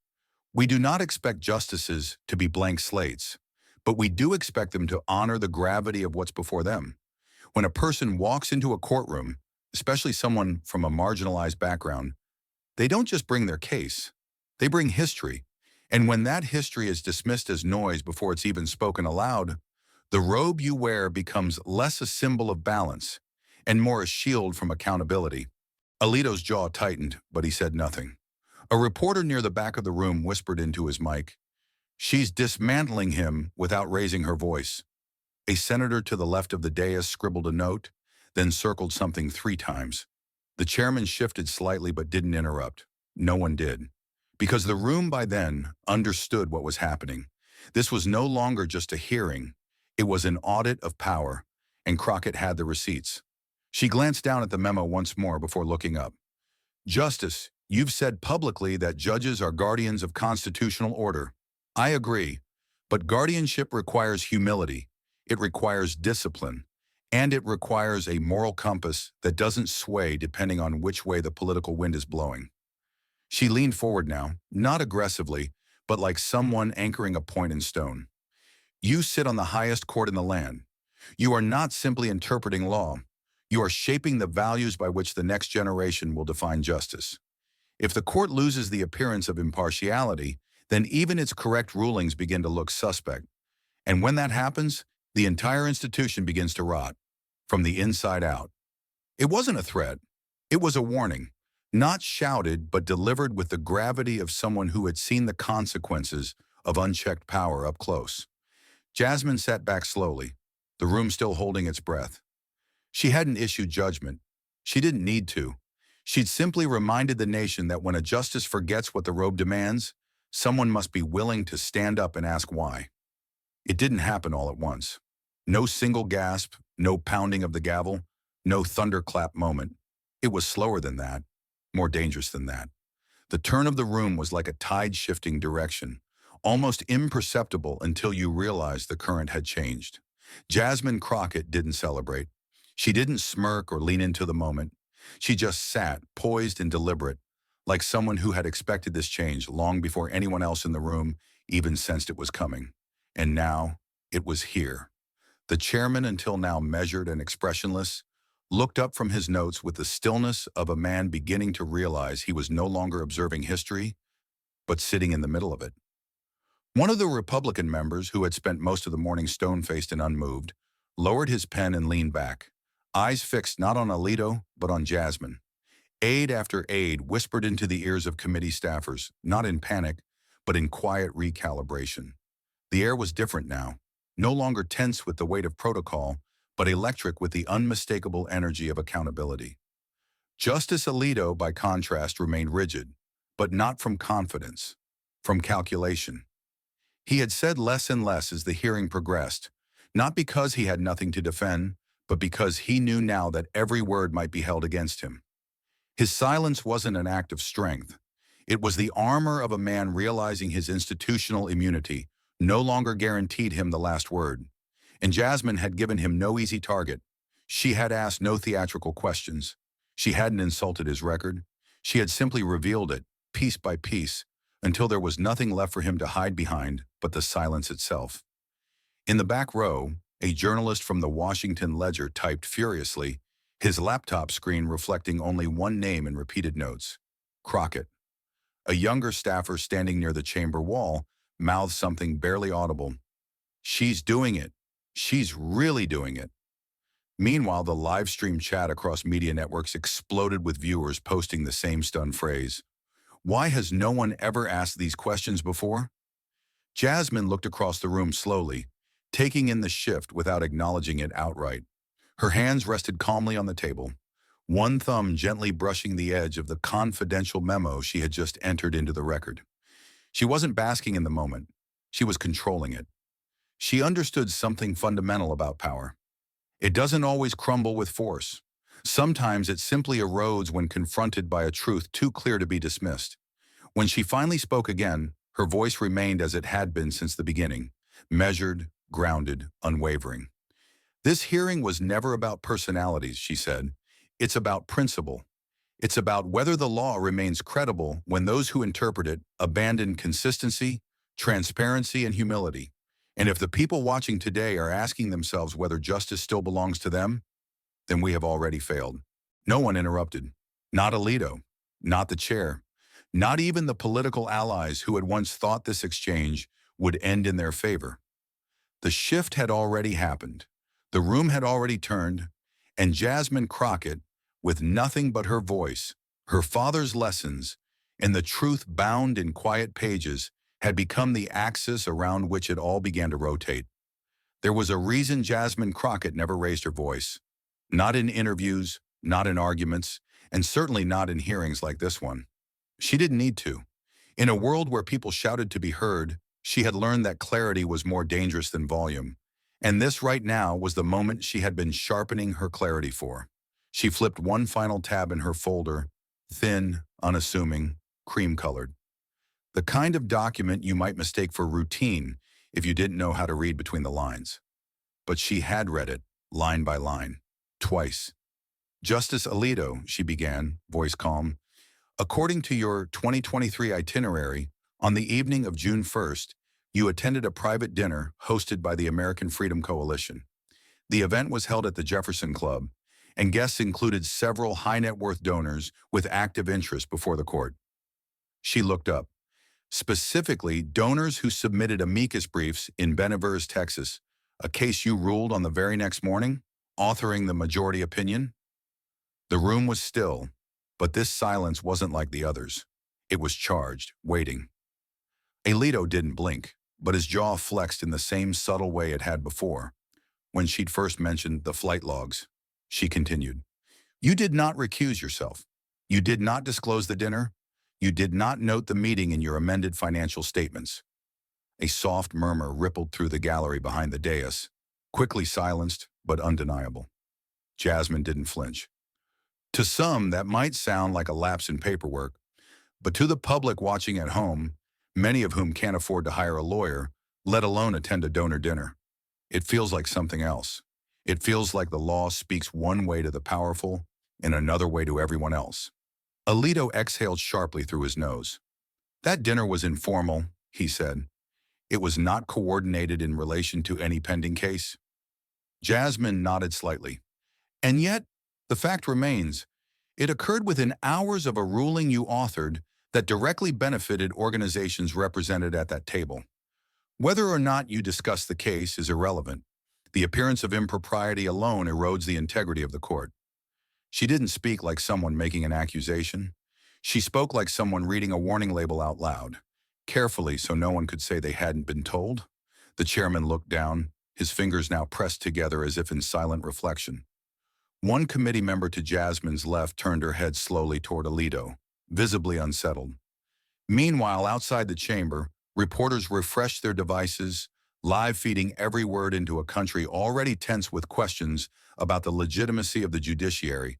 We do not expect justices to be blank slates, but we do expect them to honor the gravity of what's before them. When a person walks into a courtroom, especially someone from a marginalized background, they don't just bring their case, they bring history. And when that history is dismissed as noise before it's even spoken aloud, the robe you wear becomes less a symbol of balance and more a shield from accountability. Alito's jaw tightened, but he said nothing. A reporter near the back of the room whispered into his mic, "She's dismantling him," without raising her voice. A senator to the left of the dais scribbled a note, then circled something 3 times. The chairman shifted slightly but didn't interrupt. No one did. Because the room by then understood what was happening. This was no longer just a hearing. It was an audit of power, and Crockett had the receipts. She glanced down at the memo once more before looking up. "Justice, you've said publicly that judges are guardians of constitutional order. I agree, but guardianship requires humility. It requires discipline, and it requires a moral compass that doesn't sway depending on which way the political wind is blowing." She leaned forward now, not aggressively, but like someone anchoring a point in stone. "You sit on the highest court in the land. You are not simply interpreting law. You are shaping the values by which the next generation will define justice. If the court loses the appearance of impartiality, then even its correct rulings begin to look suspect. And when that happens, the entire institution begins to rot, from the inside out." It wasn't a threat. It was a warning, not shouted but delivered with the gravity of someone who had seen the consequences of unchecked power up close. Jasmine sat back slowly, the room still holding its breath. She hadn't issued judgment. She didn't need to. She'd simply reminded the nation that when a justice forgets what the robe demands, someone must be willing to stand up and ask why. It didn't happen all at once. No single gasp, no pounding of the gavel, no thunderclap moment. It was slower than that, more dangerous than that. The turn of the room was like a tide shifting direction, almost imperceptible until you realized the current had changed. Jasmine Crockett didn't celebrate. She didn't smirk or lean into the moment. She just sat, poised and deliberate, like someone who had expected this change long before anyone else in the room even sensed it was coming. And now, it was here. The chairman, until now measured and expressionless, looked up from his notes with the stillness of a man beginning to realize he was no longer observing history, but sitting in the middle of it. One of the Republican members, who had spent most of the morning stone-faced and unmoved, lowered his pen and leaned back, eyes fixed not on Alito, but on Jasmine. Aide after aide whispered into the ears of committee staffers, not in panic, but in quiet recalibration. The air was different now, no longer tense with the weight of protocol, but electric with the unmistakable energy of accountability. Justice Alito, by contrast, remained rigid, but not from confidence, from calculation. He had said less and less as the hearing progressed, not because he had nothing to defend, but because he knew now that every word might be held against him. His silence wasn't an act of strength. It was the armor of a man realizing his institutional immunity no longer guaranteed him the last word. And Jasmine had given him no easy target. She had asked no theatrical questions. She hadn't insulted his record. She had simply revealed it, piece by piece, until there was nothing left for him to hide behind but the silence itself. In the back row, a journalist from the Washington Ledger typed furiously, his laptop screen reflecting only one name in repeated notes: Crockett. A younger staffer standing near the chamber wall mouthed something barely audible. "She's doing it. She's really doing it." Meanwhile, the live stream chat across media networks exploded with viewers posting the same stunned phrase. Why has no one ever asked these questions before? Jasmine looked across the room slowly, taking in the shift without acknowledging it outright. Her hands rested calmly on the table, one thumb gently brushing the edge of the confidential memo she had just entered into the record. She wasn't basking in the moment. She was controlling it. She understood something fundamental about power. It doesn't always crumble with force. Sometimes it simply erodes when confronted by a truth too clear to be dismissed. When she finally spoke again, her voice remained as it had been since the beginning, measured, grounded, unwavering. This hearing was never about personalities, she said. It's about principle. It's about whether the law remains credible when those who interpret it abandon consistency, transparency, and humility. And if the people watching today are asking themselves whether justice still belongs to them, then we have already failed. No one interrupted. Not Alito, not the chair, not even the political allies who had once thought this exchange would end in their favor. The shift had already happened. The room had already turned, and Jasmine Crockett, with nothing but her voice, her father's lessons, and the truth bound in quiet pages, had become the axis around which it all began to rotate. There was a reason Jasmine Crockett never raised her voice. Not in interviews, not in arguments, and certainly not in hearings like this one. She didn't need to. In a world where people shouted to be heard, she had learned that clarity was more dangerous than volume. And this right now was the moment she had been sharpening her clarity for. She flipped one final tab in her folder, thin, unassuming, cream-colored. The kind of document you might mistake for routine if you didn't know how to read between the lines. But she had read it, line by line, twice. "Justice Alito," she began, voice calm, "according to your 2023 itinerary, on the evening of June 1st, you attended a private dinner hosted by the American Freedom Coalition. The event was held at the Jefferson Club, and guests included several high-net-worth donors with active interest before the court." She looked up. Specifically, donors who submitted amicus briefs in Benavides, Texas, a case you ruled on the very next morning, authoring the majority opinion. The room was still, but this silence wasn't like the others. It was charged, waiting. Alito didn't blink, but his jaw flexed in the same subtle way it had before. When she'd first mentioned the flight logs, she continued, "You did not recuse yourself. You did not disclose the dinner. You did not note the meeting in your amended financial statements." A soft murmur rippled through the gallery behind the dais, quickly silenced, but undeniable. Jasmine didn't flinch. To some, that might sound like a lapse in paperwork, but to the public watching at home, many of whom can't afford to hire a lawyer, let alone attend a donor dinner, it feels like something else. It feels like the law speaks one way to the powerful and another way to everyone else. Alito exhaled sharply through his nose. "That dinner was informal," he said. "It was not coordinated in relation to any pending case." Jasmine nodded slightly. "And yet, the fact remains, it occurred within hours of a ruling you authored that directly benefited organizations represented at that table. Whether or not you discuss the case is irrelevant. The appearance of impropriety alone erodes the integrity of the court." She didn't speak like someone making an accusation. She spoke like someone reading a warning label out loud, carefully so no one could say they hadn't been told. The chairman looked down, his fingers now pressed together as if in silent reflection. One committee member to Jasmine's left turned her head slowly toward Alito, visibly unsettled. Meanwhile, outside the chamber, reporters refreshed their devices, live feeding every word into a country already tense with questions about the legitimacy of the judiciary.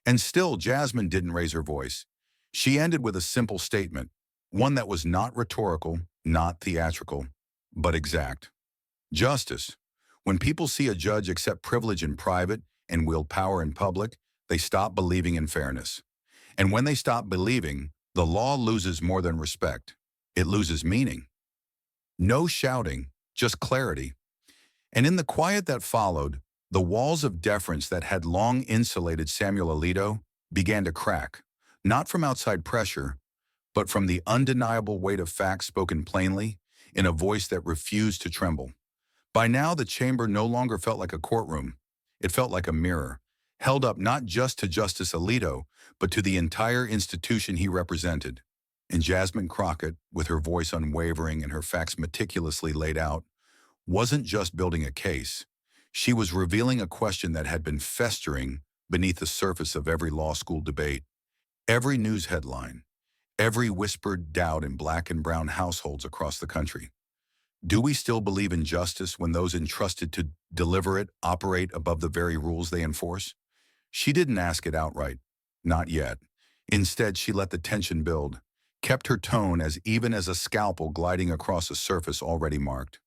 And still, Jasmine didn't raise her voice. She ended with a simple statement, one that was not rhetorical, not theatrical, but exact. "Justice. When people see a judge accept privilege in private and wield power in public, they stop believing in fairness. And when they stop believing, the law loses more than respect. It loses meaning." No shouting, just clarity. And in the quiet that followed, the walls of deference that had long insulated Samuel Alito began to crack, not from outside pressure, but from the undeniable weight of facts spoken plainly, in a voice that refused to tremble. By now, the chamber no longer felt like a courtroom. It felt like a mirror, held up not just to Justice Alito, but to the entire institution he represented. And Jasmine Crockett, with her voice unwavering and her facts meticulously laid out, wasn't just building a case. She was revealing a question that had been festering beneath the surface of every law school debate, every news headline, every whispered doubt in Black and brown households across the country. Do we still believe in justice when those entrusted to deliver it operate above the very rules they enforce? She didn't ask it outright. Not yet. Instead, she let the tension build, kept her tone as even as a scalpel gliding across a surface already marked.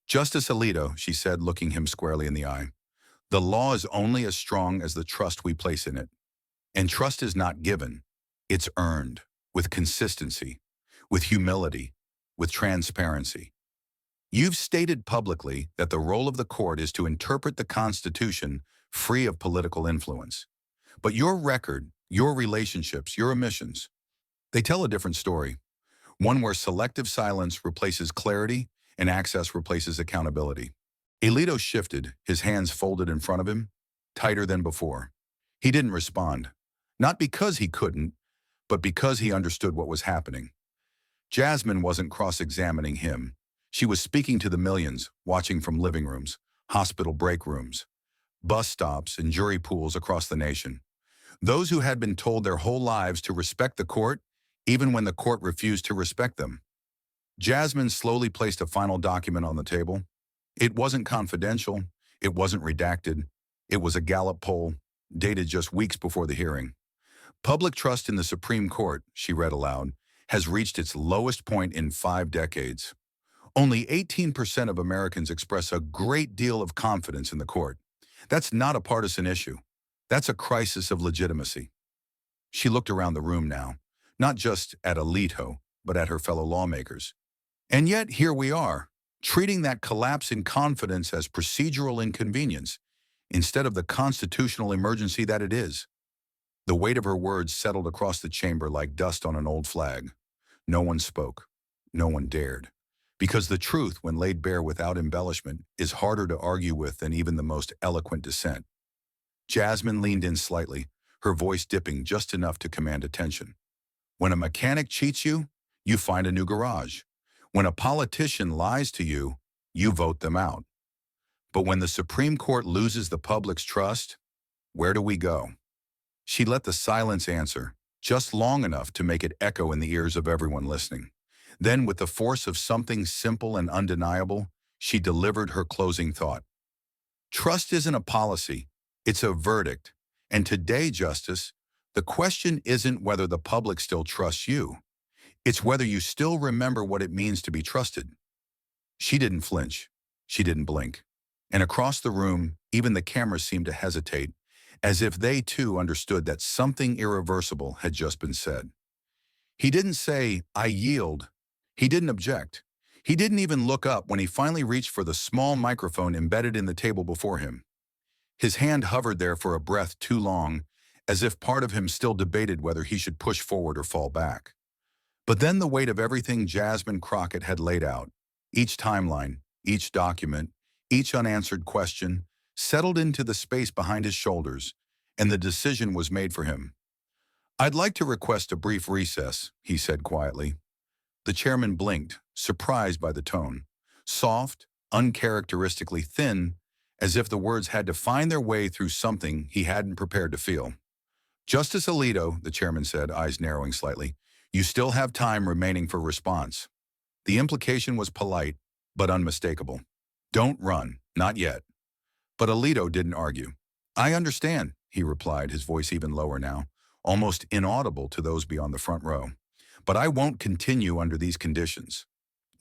Justice Alito, she said, looking him squarely in the eye, the law is only as strong as the trust we place in it. And trust is not given. It's earned, with consistency, with humility, with transparency. You've stated publicly that the role of the court is to interpret the Constitution free of political influence. But your record, your relationships, your omissions, they tell a different story. One where selective silence replaces clarity and access replaces accountability. Alito shifted, his hands folded in front of him, tighter than before. He didn't respond, not because he couldn't, but because he understood what was happening. Jasmine wasn't cross-examining him. She was speaking to the millions, watching from living rooms, hospital break rooms, bus stops, and jury pools across the nation. Those who had been told their whole lives to respect the court, even when the court refused to respect them. Jasmine slowly placed a final document on the table. It wasn't confidential. It wasn't redacted. It was a Gallup poll, dated just weeks before the hearing. Public trust in the Supreme Court, she read aloud, has reached its lowest point in 5 decades. Only 18% of Americans express a great deal of confidence in the court. That's not a partisan issue. That's a crisis of legitimacy. She looked around the room now, not just at Alito, but at her fellow lawmakers. And yet, here we are, treating that collapse in confidence as procedural inconvenience, instead of the constitutional emergency that it is. The weight of her words settled across the chamber like dust on an old flag. No one spoke. No one dared. Because the truth, when laid bare without embellishment, is harder to argue with than even the most eloquent dissent. Jasmine leaned in slightly, her voice dipping just enough to command attention. When a mechanic cheats you, you find a new garage. When a politician lies to you, you vote them out. But when the Supreme Court loses the public's trust, where do we go? She let the silence answer, just long enough to make it echo in the ears of everyone listening. Then, with the force of something simple and undeniable, she delivered her closing thought. Trust isn't a policy, it's a verdict. And today, Justice, the question isn't whether the public still trusts you. It's whether you still remember what it means to be trusted. She didn't flinch. She didn't blink. And across the room, even the cameras seemed to hesitate, as if they too understood that something irreversible had just been said. He didn't say, "I yield." He didn't object. He didn't even look up when he finally reached for the small microphone embedded in the table before him. His hand hovered there for a breath too long, as if part of him still debated whether he should push forward or fall back. But then the weight of everything Jasmine Crockett had laid out, each timeline, each document, each unanswered question, settled into the space behind his shoulders, and the decision was made for him. "I'd like to request a brief recess," he said quietly. The chairman blinked, surprised by the tone. Soft, uncharacteristically thin, as if the words had to find their way through something he hadn't prepared to feel. "Justice Alito," the chairman said, eyes narrowing slightly, "you still have time remaining for response." The implication was polite, but unmistakable. "Don't run, not yet." But Alito didn't argue. "I understand," he replied, his voice even lower now, almost inaudible to those beyond the front row. "But I won't continue under these conditions.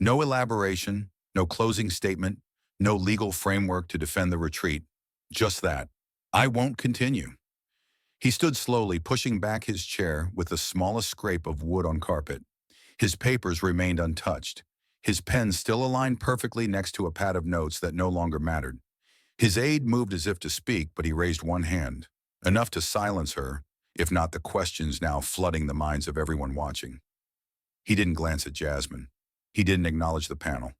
No elaboration, no closing statement, no legal framework to defend the retreat. Just that. I won't continue." He stood slowly, pushing back his chair with the smallest scrape of wood on carpet. His papers remained untouched, his pen still aligned perfectly next to a pad of notes that no longer mattered. His aide moved as if to speak, but he raised one hand, enough to silence her, if not the questions now flooding the minds of everyone watching. He didn't glance at Jasmine. He didn't acknowledge the panel.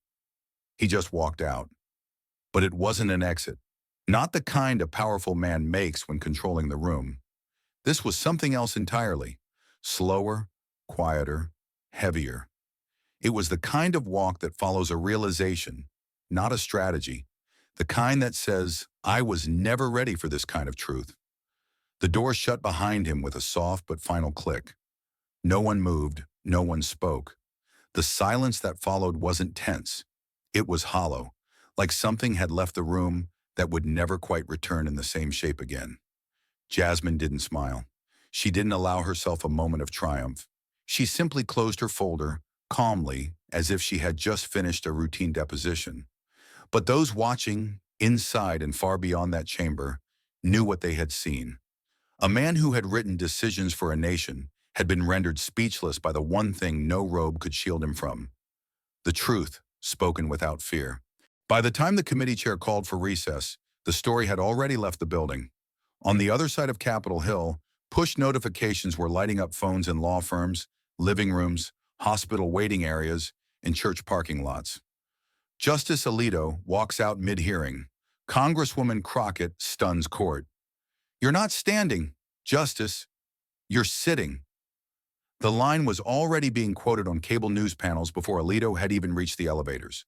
He just walked out. But it wasn't an exit. Not the kind a powerful man makes when controlling the room. This was something else entirely. Slower, quieter, heavier. It was the kind of walk that follows a realization, not a strategy. The kind that says, "I was never ready for this kind of truth." The door shut behind him with a soft but final click. No one moved, no one spoke. The silence that followed wasn't tense. It was hollow, like something had left the room that would never quite return in the same shape again. Jasmine didn't smile. She didn't allow herself a moment of triumph. She simply closed her folder, calmly, as if she had just finished a routine deposition. But those watching, inside and far beyond that chamber, knew what they had seen. A man who had written decisions for a nation had been rendered speechless by the one thing no robe could shield him from: the truth, spoken without fear. By the time the committee chair called for recess, the story had already left the building. On the other side of Capitol Hill, push notifications were lighting up phones in law firms, living rooms, hospital waiting areas, and church parking lots. Justice Alito walks out mid-hearing. Congresswoman Crockett stuns court. "You're not standing, Justice. You're sitting." The line was already being quoted on cable news panels before Alito had even reached the elevators.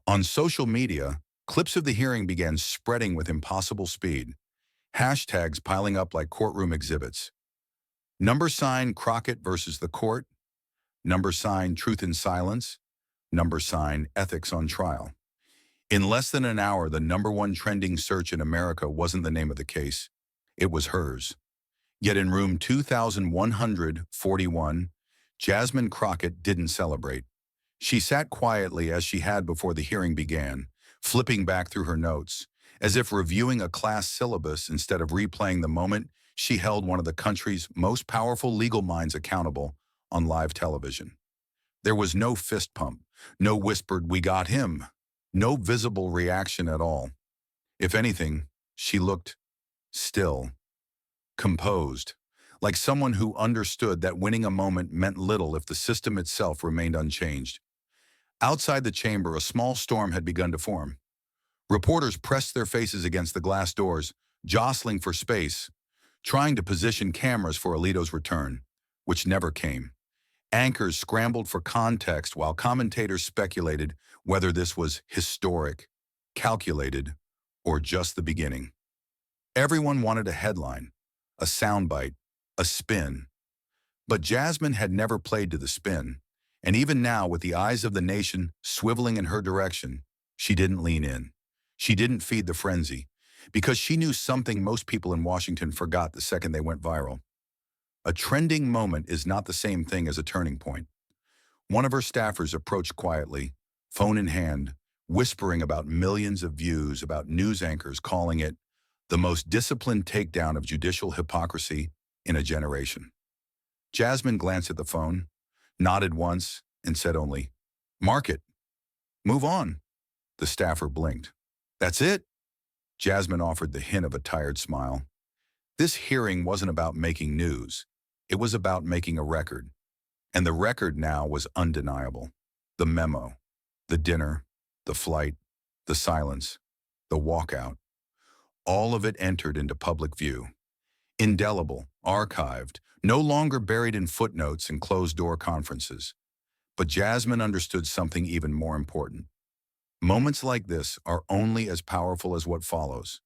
On social media, clips of the hearing began spreading with impossible speed, hashtags piling up like courtroom exhibits. # Crockett versus the court, # truth in silence, # ethics on trial. In less than an hour, the #1 trending search in America wasn't the name of the case. It was hers. Yet in room 2141, Jasmine Crockett didn't celebrate. She sat quietly as she had before the hearing began, flipping back through her notes, as if reviewing a class syllabus instead of replaying the moment she held one of the country's most powerful legal minds accountable on live television. There was no fist pump, no whispered "we got him," no visible reaction at all. If anything, she looked still, composed, like someone who understood that winning a moment meant little if the system itself remained unchanged. Outside the chamber, a small storm had begun to form. Reporters pressed their faces against the glass doors, jostling for space, trying to position cameras for Alito's return, which never came. Anchors scrambled for context while commentators speculated whether this was historic, calculated, or just the beginning. Everyone wanted a headline, a soundbite, a spin. But Jasmine had never played to the spin, and even now, with the eyes of the nation swiveling in her direction, she didn't lean in. She didn't feed the frenzy, because she knew something most people in Washington forgot the second they went viral. A trending moment is not the same thing as a turning point. One of her staffers approached quietly, phone in hand, whispering about millions of views, about news anchors calling it the most disciplined takedown of judicial hypocrisy in a generation. Jasmine glanced at the phone, nodded once, and said only, "Mark it. Move on." The staffer blinked. "That's it?" Jasmine offered the hint of a tired smile. This hearing wasn't about making news. It was about making a record. And the record now was undeniable. The memo, the dinner, the flight, the silence, the walkout. All of it entered into public view. Indelible, archived, no longer buried in footnotes and closed-door conferences. But Jasmine understood something even more important. Moments like this are only as powerful as what follows.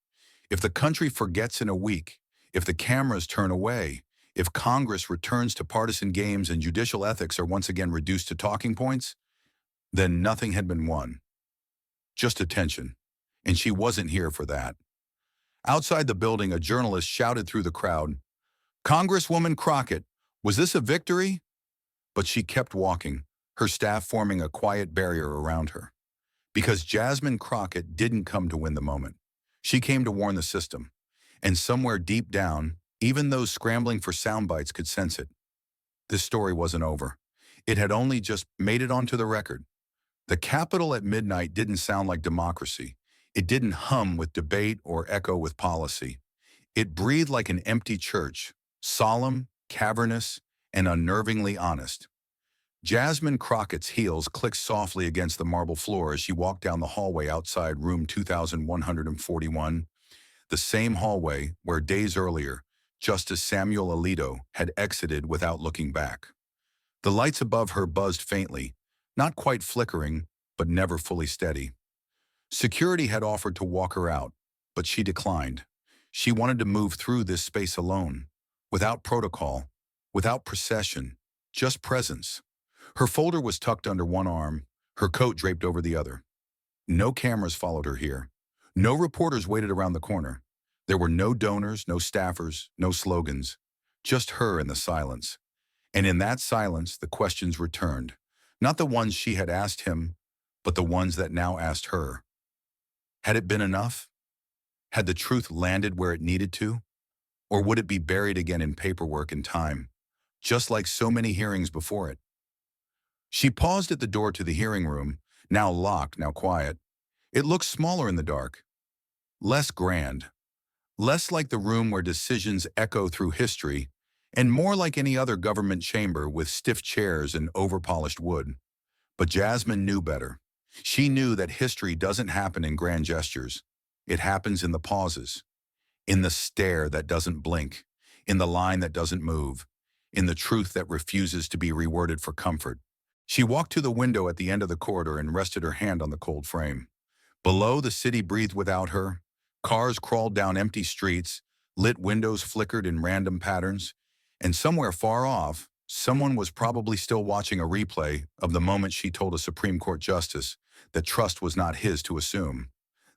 If the country forgets in a week, if the cameras turn away, if Congress returns to partisan games and judicial ethics are once again reduced to talking points, then nothing had been won. Just attention. And she wasn't here for that. Outside the building, a journalist shouted through the crowd, "Congresswoman Crockett, was this a victory?" But she kept walking, her staff forming a quiet barrier around her. Because Jasmine Crockett didn't come to win the moment. She came to warn the system. And somewhere deep down, even those scrambling for sound bites could sense it. This story wasn't over. It had only just made it onto the record. The Capitol at midnight didn't sound like democracy. It didn't hum with debate or echo with policy. It breathed like an empty church, solemn, cavernous, and unnervingly honest. Jasmine Crockett's heels clicked softly against the marble floor as she walked down the hallway outside room 2141, the same hallway where days earlier, Justice Samuel Alito had exited without looking back. The lights above her buzzed faintly, not quite flickering, but never fully steady. Security had offered to walk her out, but she declined. She wanted to move through this space alone, without protocol, without procession, just presence. Her folder was tucked under one arm, her coat draped over the other. No cameras followed her here. No reporters waited around the corner. There were no donors, no staffers, no slogans. Just her in the silence. And in that silence, the questions returned. Not the ones she had asked him, but the ones that now asked her. Had it been enough? Had the truth landed where it needed to? Or would it be buried again in paperwork and time, just like so many hearings before it? She paused at the door to the hearing room, now locked, now quiet. It looked smaller in the dark, less grand, less like the room where decisions echo through history, and more like any other government chamber with stiff chairs and overpolished wood. But Jasmine knew better. She knew that history doesn't happen in grand gestures. It happens in the pauses, in the stare that doesn't blink, in the line that doesn't move, in the truth that refuses to be reworded for comfort. She walked to the window at the end of the corridor and rested her hand on the cold frame. Below, the city breathed without her. Cars crawled down empty streets, lit windows flickered in random patterns, and somewhere far off, someone was probably still watching a replay of the moment she told a Supreme Court justice that trust was not his to assume.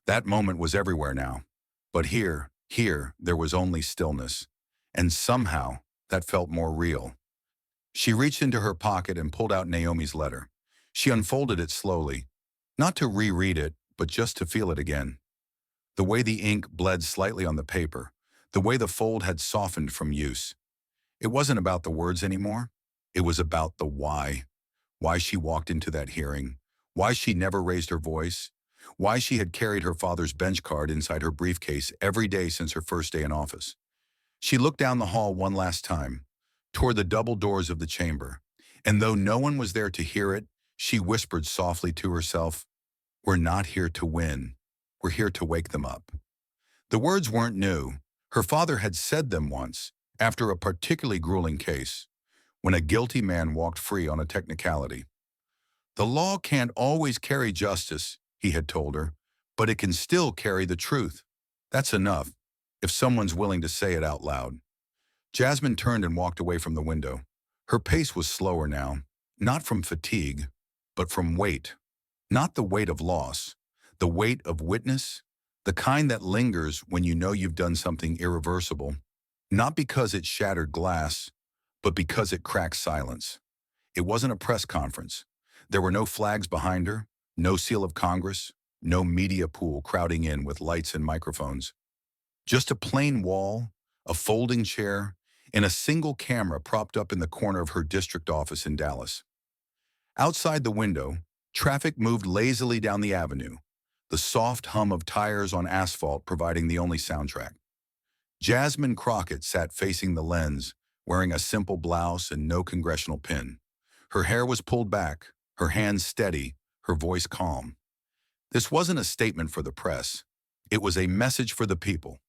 That moment was everywhere now. But here, there was only stillness. And somehow, that felt more real. She reached into her pocket and pulled out Naomi's letter. She unfolded it slowly, not to reread it, but just to feel it again. The way the ink bled slightly on the paper, the way the fold had softened from use. It wasn't about the words anymore. It was about the why. Why she walked into that hearing. Why she never raised her voice. Why she had carried her father's bench card inside her briefcase every day since her first day in office. She looked down the hall one last time, toward the double doors of the chamber, and though no one was there to hear it, she whispered softly to herself, "We're not here to win. We're here to wake them up." The words weren't new. Her father had said them once, after a particularly grueling case, when a guilty man walked free on a technicality. "The law can't always carry justice," he had told her, "but it can still carry the truth. That's enough, if someone's willing to say it out loud." Jasmine turned and walked away from the window. Her pace was slower now, not from fatigue, but from weight. Not the weight of loss, the weight of witness, the kind that lingers when you know you've done something irreversible, not because it shattered glass, but because it cracked silence. It wasn't a press conference. There were no flags behind her, no seal of Congress, no media pool crowding in with lights and microphones. Just a plain wall, a folding chair, and a single camera propped up in the corner of her district office in Dallas. Outside the window, traffic moved lazily down the avenue, the soft hum of tires on asphalt providing the only soundtrack. Jasmine Crockett sat facing the lens, wearing a simple blouse and no congressional pin. Her hair was pulled back, her hands steady, her voice calm. This wasn't a statement for the press. It was a message for the people,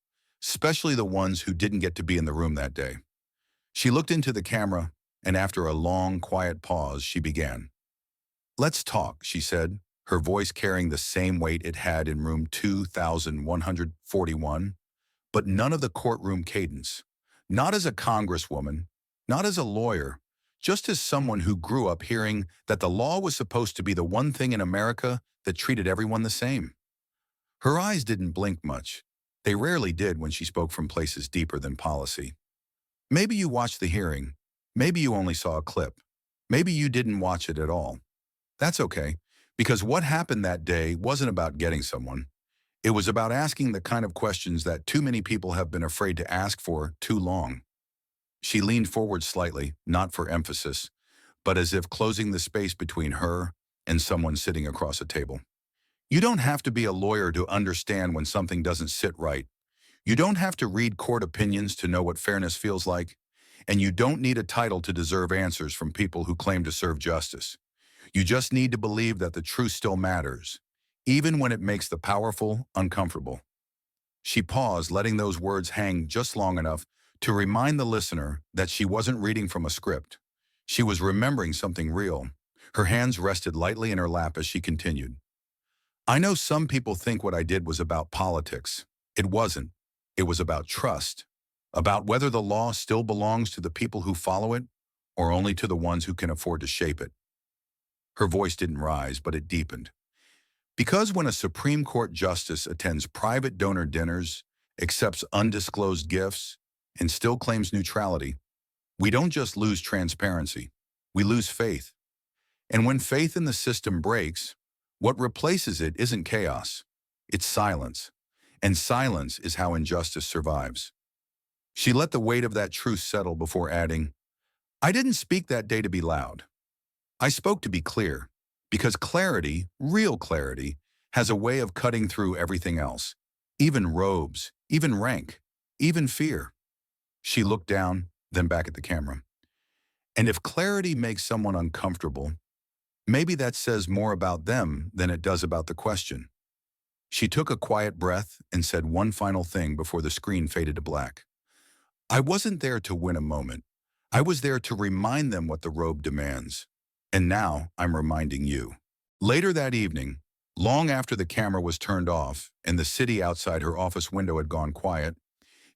especially the ones who didn't get to be in the room that day. She looked into the camera, and after a long, quiet pause, she began. "Let's talk," she said, her voice carrying the same weight it had in room 2141, but none of the courtroom cadence. Not as a congresswoman, not as a lawyer, just as someone who grew up hearing that the law was supposed to be the one thing in America that treated everyone the same. Her eyes didn't blink much. They rarely did when she spoke from places deeper than policy. Maybe you watched the hearing. Maybe you only saw a clip. Maybe you didn't watch it at all. That's okay, because what happened that day wasn't about getting someone. It was about asking the kind of questions that too many people have been afraid to ask for too long. She leaned forward slightly, not for emphasis, but as if closing the space between her and someone sitting across a table. You don't have to be a lawyer to understand when something doesn't sit right. You don't have to read court opinions to know what fairness feels like, and you don't need a title to deserve answers from people who claim to serve justice. You just need to believe that the truth still matters, even when it makes the powerful uncomfortable. She paused, letting those words hang just long enough to remind the listener that she wasn't reading from a script. She was remembering something real. Her hands rested lightly in her lap as she continued. "I know some people think what I did was about politics. It wasn't. It was about trust, about whether the law still belongs to the people who follow it or only to the ones who can afford to shape it." Her voice didn't rise, but it deepened. Because when a Supreme Court justice attends private donor dinners, accepts undisclosed gifts, and still claims neutrality, we don't just lose transparency, we lose faith. And when faith in the system breaks, what replaces it isn't chaos, it's silence. And silence is how injustice survives. She let the weight of that truth settle before adding, I didn't speak that day to be loud. I spoke to be clear, because clarity, real clarity, has a way of cutting through everything else, even robes, even rank, even fear. She looked down, then back at the camera. And if clarity makes someone uncomfortable, maybe that says more about them than it does about the question. She took a quiet breath and said one final thing before the screen faded to black. I wasn't there to win a moment. I was there to remind them what the robe demands. And now I'm reminding you. Later that evening, long after the camera was turned off and the city outside her office window had gone quiet,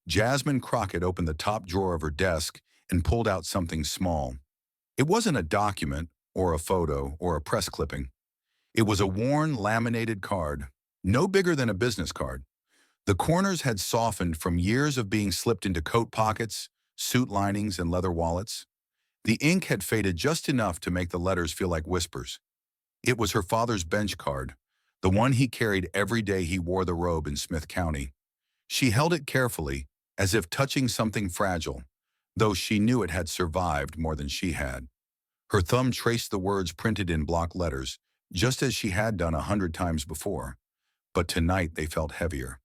Jasmine Crockett opened the top drawer of her desk and pulled out something small. It wasn't a document or a photo or a press clipping. It was a worn, laminated card, no bigger than a business card. The corners had softened from years of being slipped into coat pockets, suit linings, and leather wallets. The ink had faded just enough to make the letters feel like whispers. It was her father's bench card, the one he carried every day he wore the robe in Smith County. She held it carefully, as if touching something fragile, though she knew it had survived more than she had. Her thumb traced the words printed in block letters, just as she had done 100 times before. But tonight they felt heavier.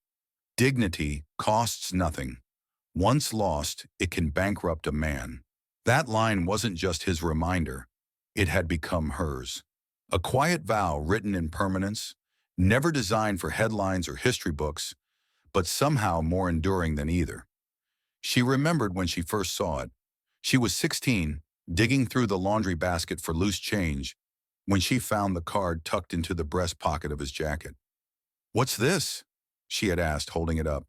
Dignity costs nothing. Once lost, it can bankrupt a man. That line wasn't just his reminder. It had become hers. A quiet vow written in permanence, never designed for headlines or history books, but somehow more enduring than either. She remembered when she first saw it. She was 16, digging through the laundry basket for loose change, when she found the card tucked into the breast pocket of his jacket. What's this? She had asked, holding it up.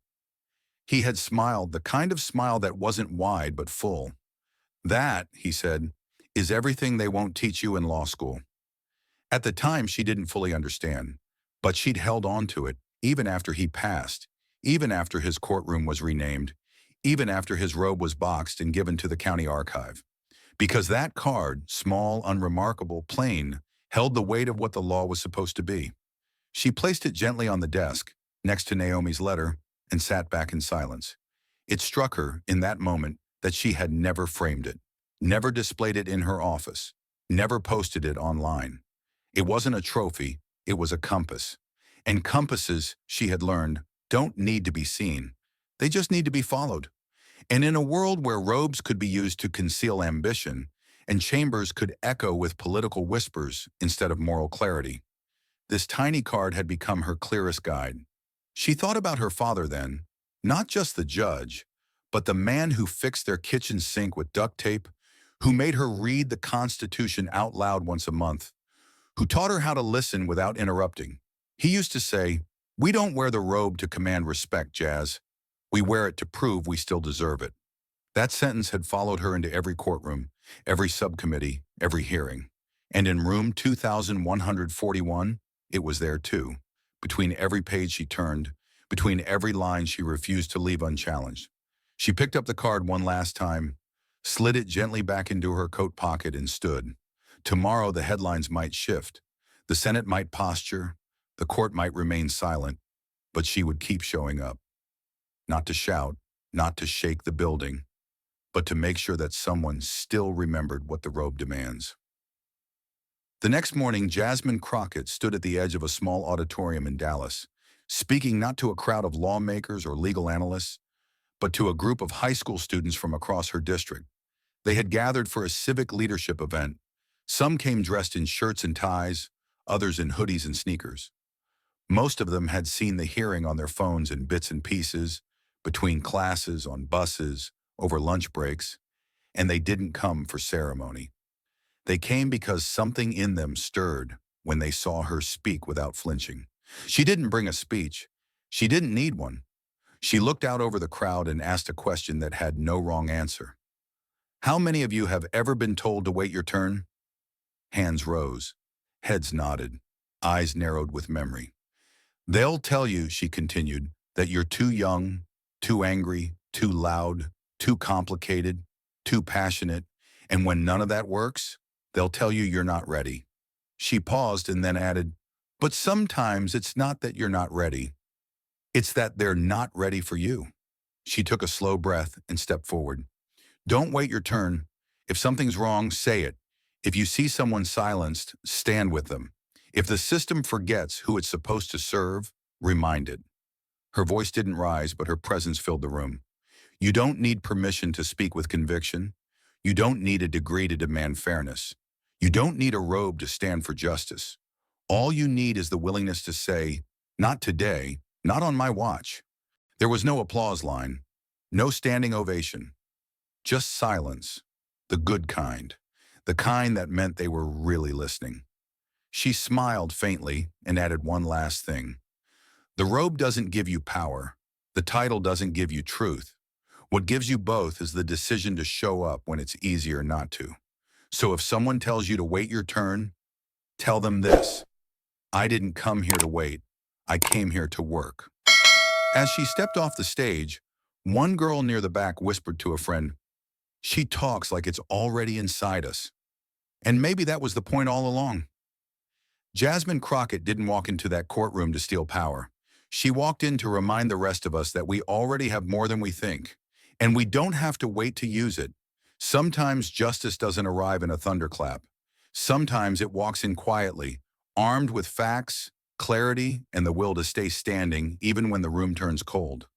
He had smiled, the kind of smile that wasn't wide but full. That, he said, is everything they won't teach you in law school. At the time, she didn't fully understand, but she'd held on to it, even after he passed, even after his courtroom was renamed, even after his robe was boxed and given to the county archive. Because that card, small, unremarkable, plain, held the weight of what the law was supposed to be. She placed it gently on the desk, next to Naomi's letter, and sat back in silence. It struck her, in that moment, that she had never framed it, never displayed it in her office, never posted it online. It wasn't a trophy, it was a compass. And compasses, she had learned, don't need to be seen. They just need to be followed. And in a world where robes could be used to conceal ambition, and chambers could echo with political whispers instead of moral clarity, this tiny card had become her clearest guide. She thought about her father then, not just the judge, but the man who fixed their kitchen sink with duct tape, who made her read the Constitution out loud once a month, who taught her how to listen without interrupting. He used to say, "We don't wear the robe to command respect, Jazz. We wear it to prove we still deserve it." That sentence had followed her into every courtroom, every subcommittee, every hearing. And in room 2141, it was there too, between every page she turned, between every line she refused to leave unchallenged. She picked up the card one last time, slid it gently back into her coat pocket and stood. Tomorrow the headlines might shift. The Senate might posture. The court might remain silent. But she would keep showing up. Not to shout, not to shake the building, but to make sure that someone still remembered what the robe demands. The next morning, Jasmine Crockett stood at the edge of a small auditorium in Dallas, speaking not to a crowd of lawmakers or legal analysts, but to a group of high school students from across her district. They had gathered for a civic leadership event. Some came dressed in shirts and ties, others in hoodies and sneakers. Most of them had seen the hearing on their phones in bits and pieces, between classes, on buses, over lunch breaks, and they didn't come for ceremony. They came because something in them stirred when they saw her speak without flinching. She didn't bring a speech. She didn't need one. She looked out over the crowd and asked a question that had no wrong answer. How many of you have ever been told to wait your turn? Hands rose. Heads nodded. eyes narrowed with memory. They'll tell you, she continued, that you're too young, too angry, too loud, too complicated, too passionate, and when none of that works, they'll tell you you're not ready. She paused and then added, but sometimes it's not that you're not ready. It's that they're not ready for you. She took a slow breath and stepped forward. Don't wait your turn. If something's wrong, say it. If you see someone silenced, stand with them. If the system forgets who it's supposed to serve, remind it. Her voice didn't rise, but her presence filled the room. You don't need permission to speak with conviction. You don't need a degree to demand fairness. You don't need a robe to stand for justice. All you need is the willingness to say, not today, not on my watch. There was no applause line, no standing ovation, just silence, the good kind, the kind that meant they were really listening. She smiled faintly and added one last thing. The robe doesn't give you power. The title doesn't give you truth. What gives you both is the decision to show up when it's easier not to. So if someone tells you to wait your turn, tell them this. I didn't come here to wait. I came here to work. As she stepped off the stage, one girl near the back whispered to a friend, she talks like it's already inside us. And maybe that was the point all along. Jasmine Crockett didn't walk into that courtroom to steal power. She walked in to remind the rest of us that we already have more than we think, and we don't have to wait to use it. Sometimes justice doesn't arrive in a thunderclap. Sometimes it walks in quietly, armed with facts, clarity, and the will to stay standing even when the room turns cold.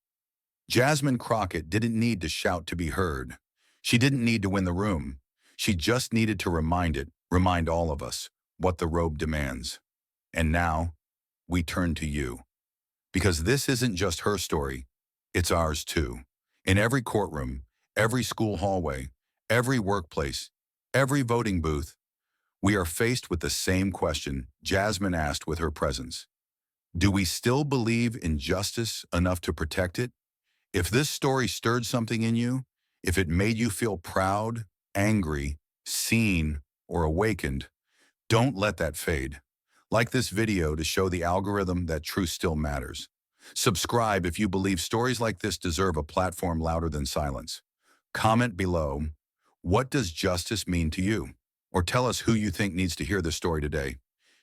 Jasmine Crockett didn't need to shout to be heard. She didn't need to win the room. She just needed to remind all of us, what the robe demands. And now, we turn to you. Because this isn't just her story, it's ours too. In every courtroom, every school hallway, every workplace, every voting booth, we are faced with the same question Jasmine asked with her presence. Do we still believe in justice enough to protect it? If this story stirred something in you, if it made you feel proud, angry, seen, or awakened, don't let that fade. Like this video to show the algorithm that truth still matters. Subscribe if you believe stories like this deserve a platform louder than silence. Comment below, what does justice mean to you? Or tell us who you think needs to hear this story today.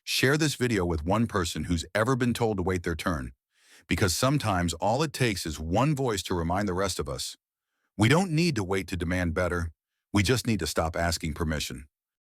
Share this video with one person who's ever been told to wait their turn, because sometimes all it takes is one voice to remind the rest of us. We don't need to wait to demand better. We just need to stop asking permission.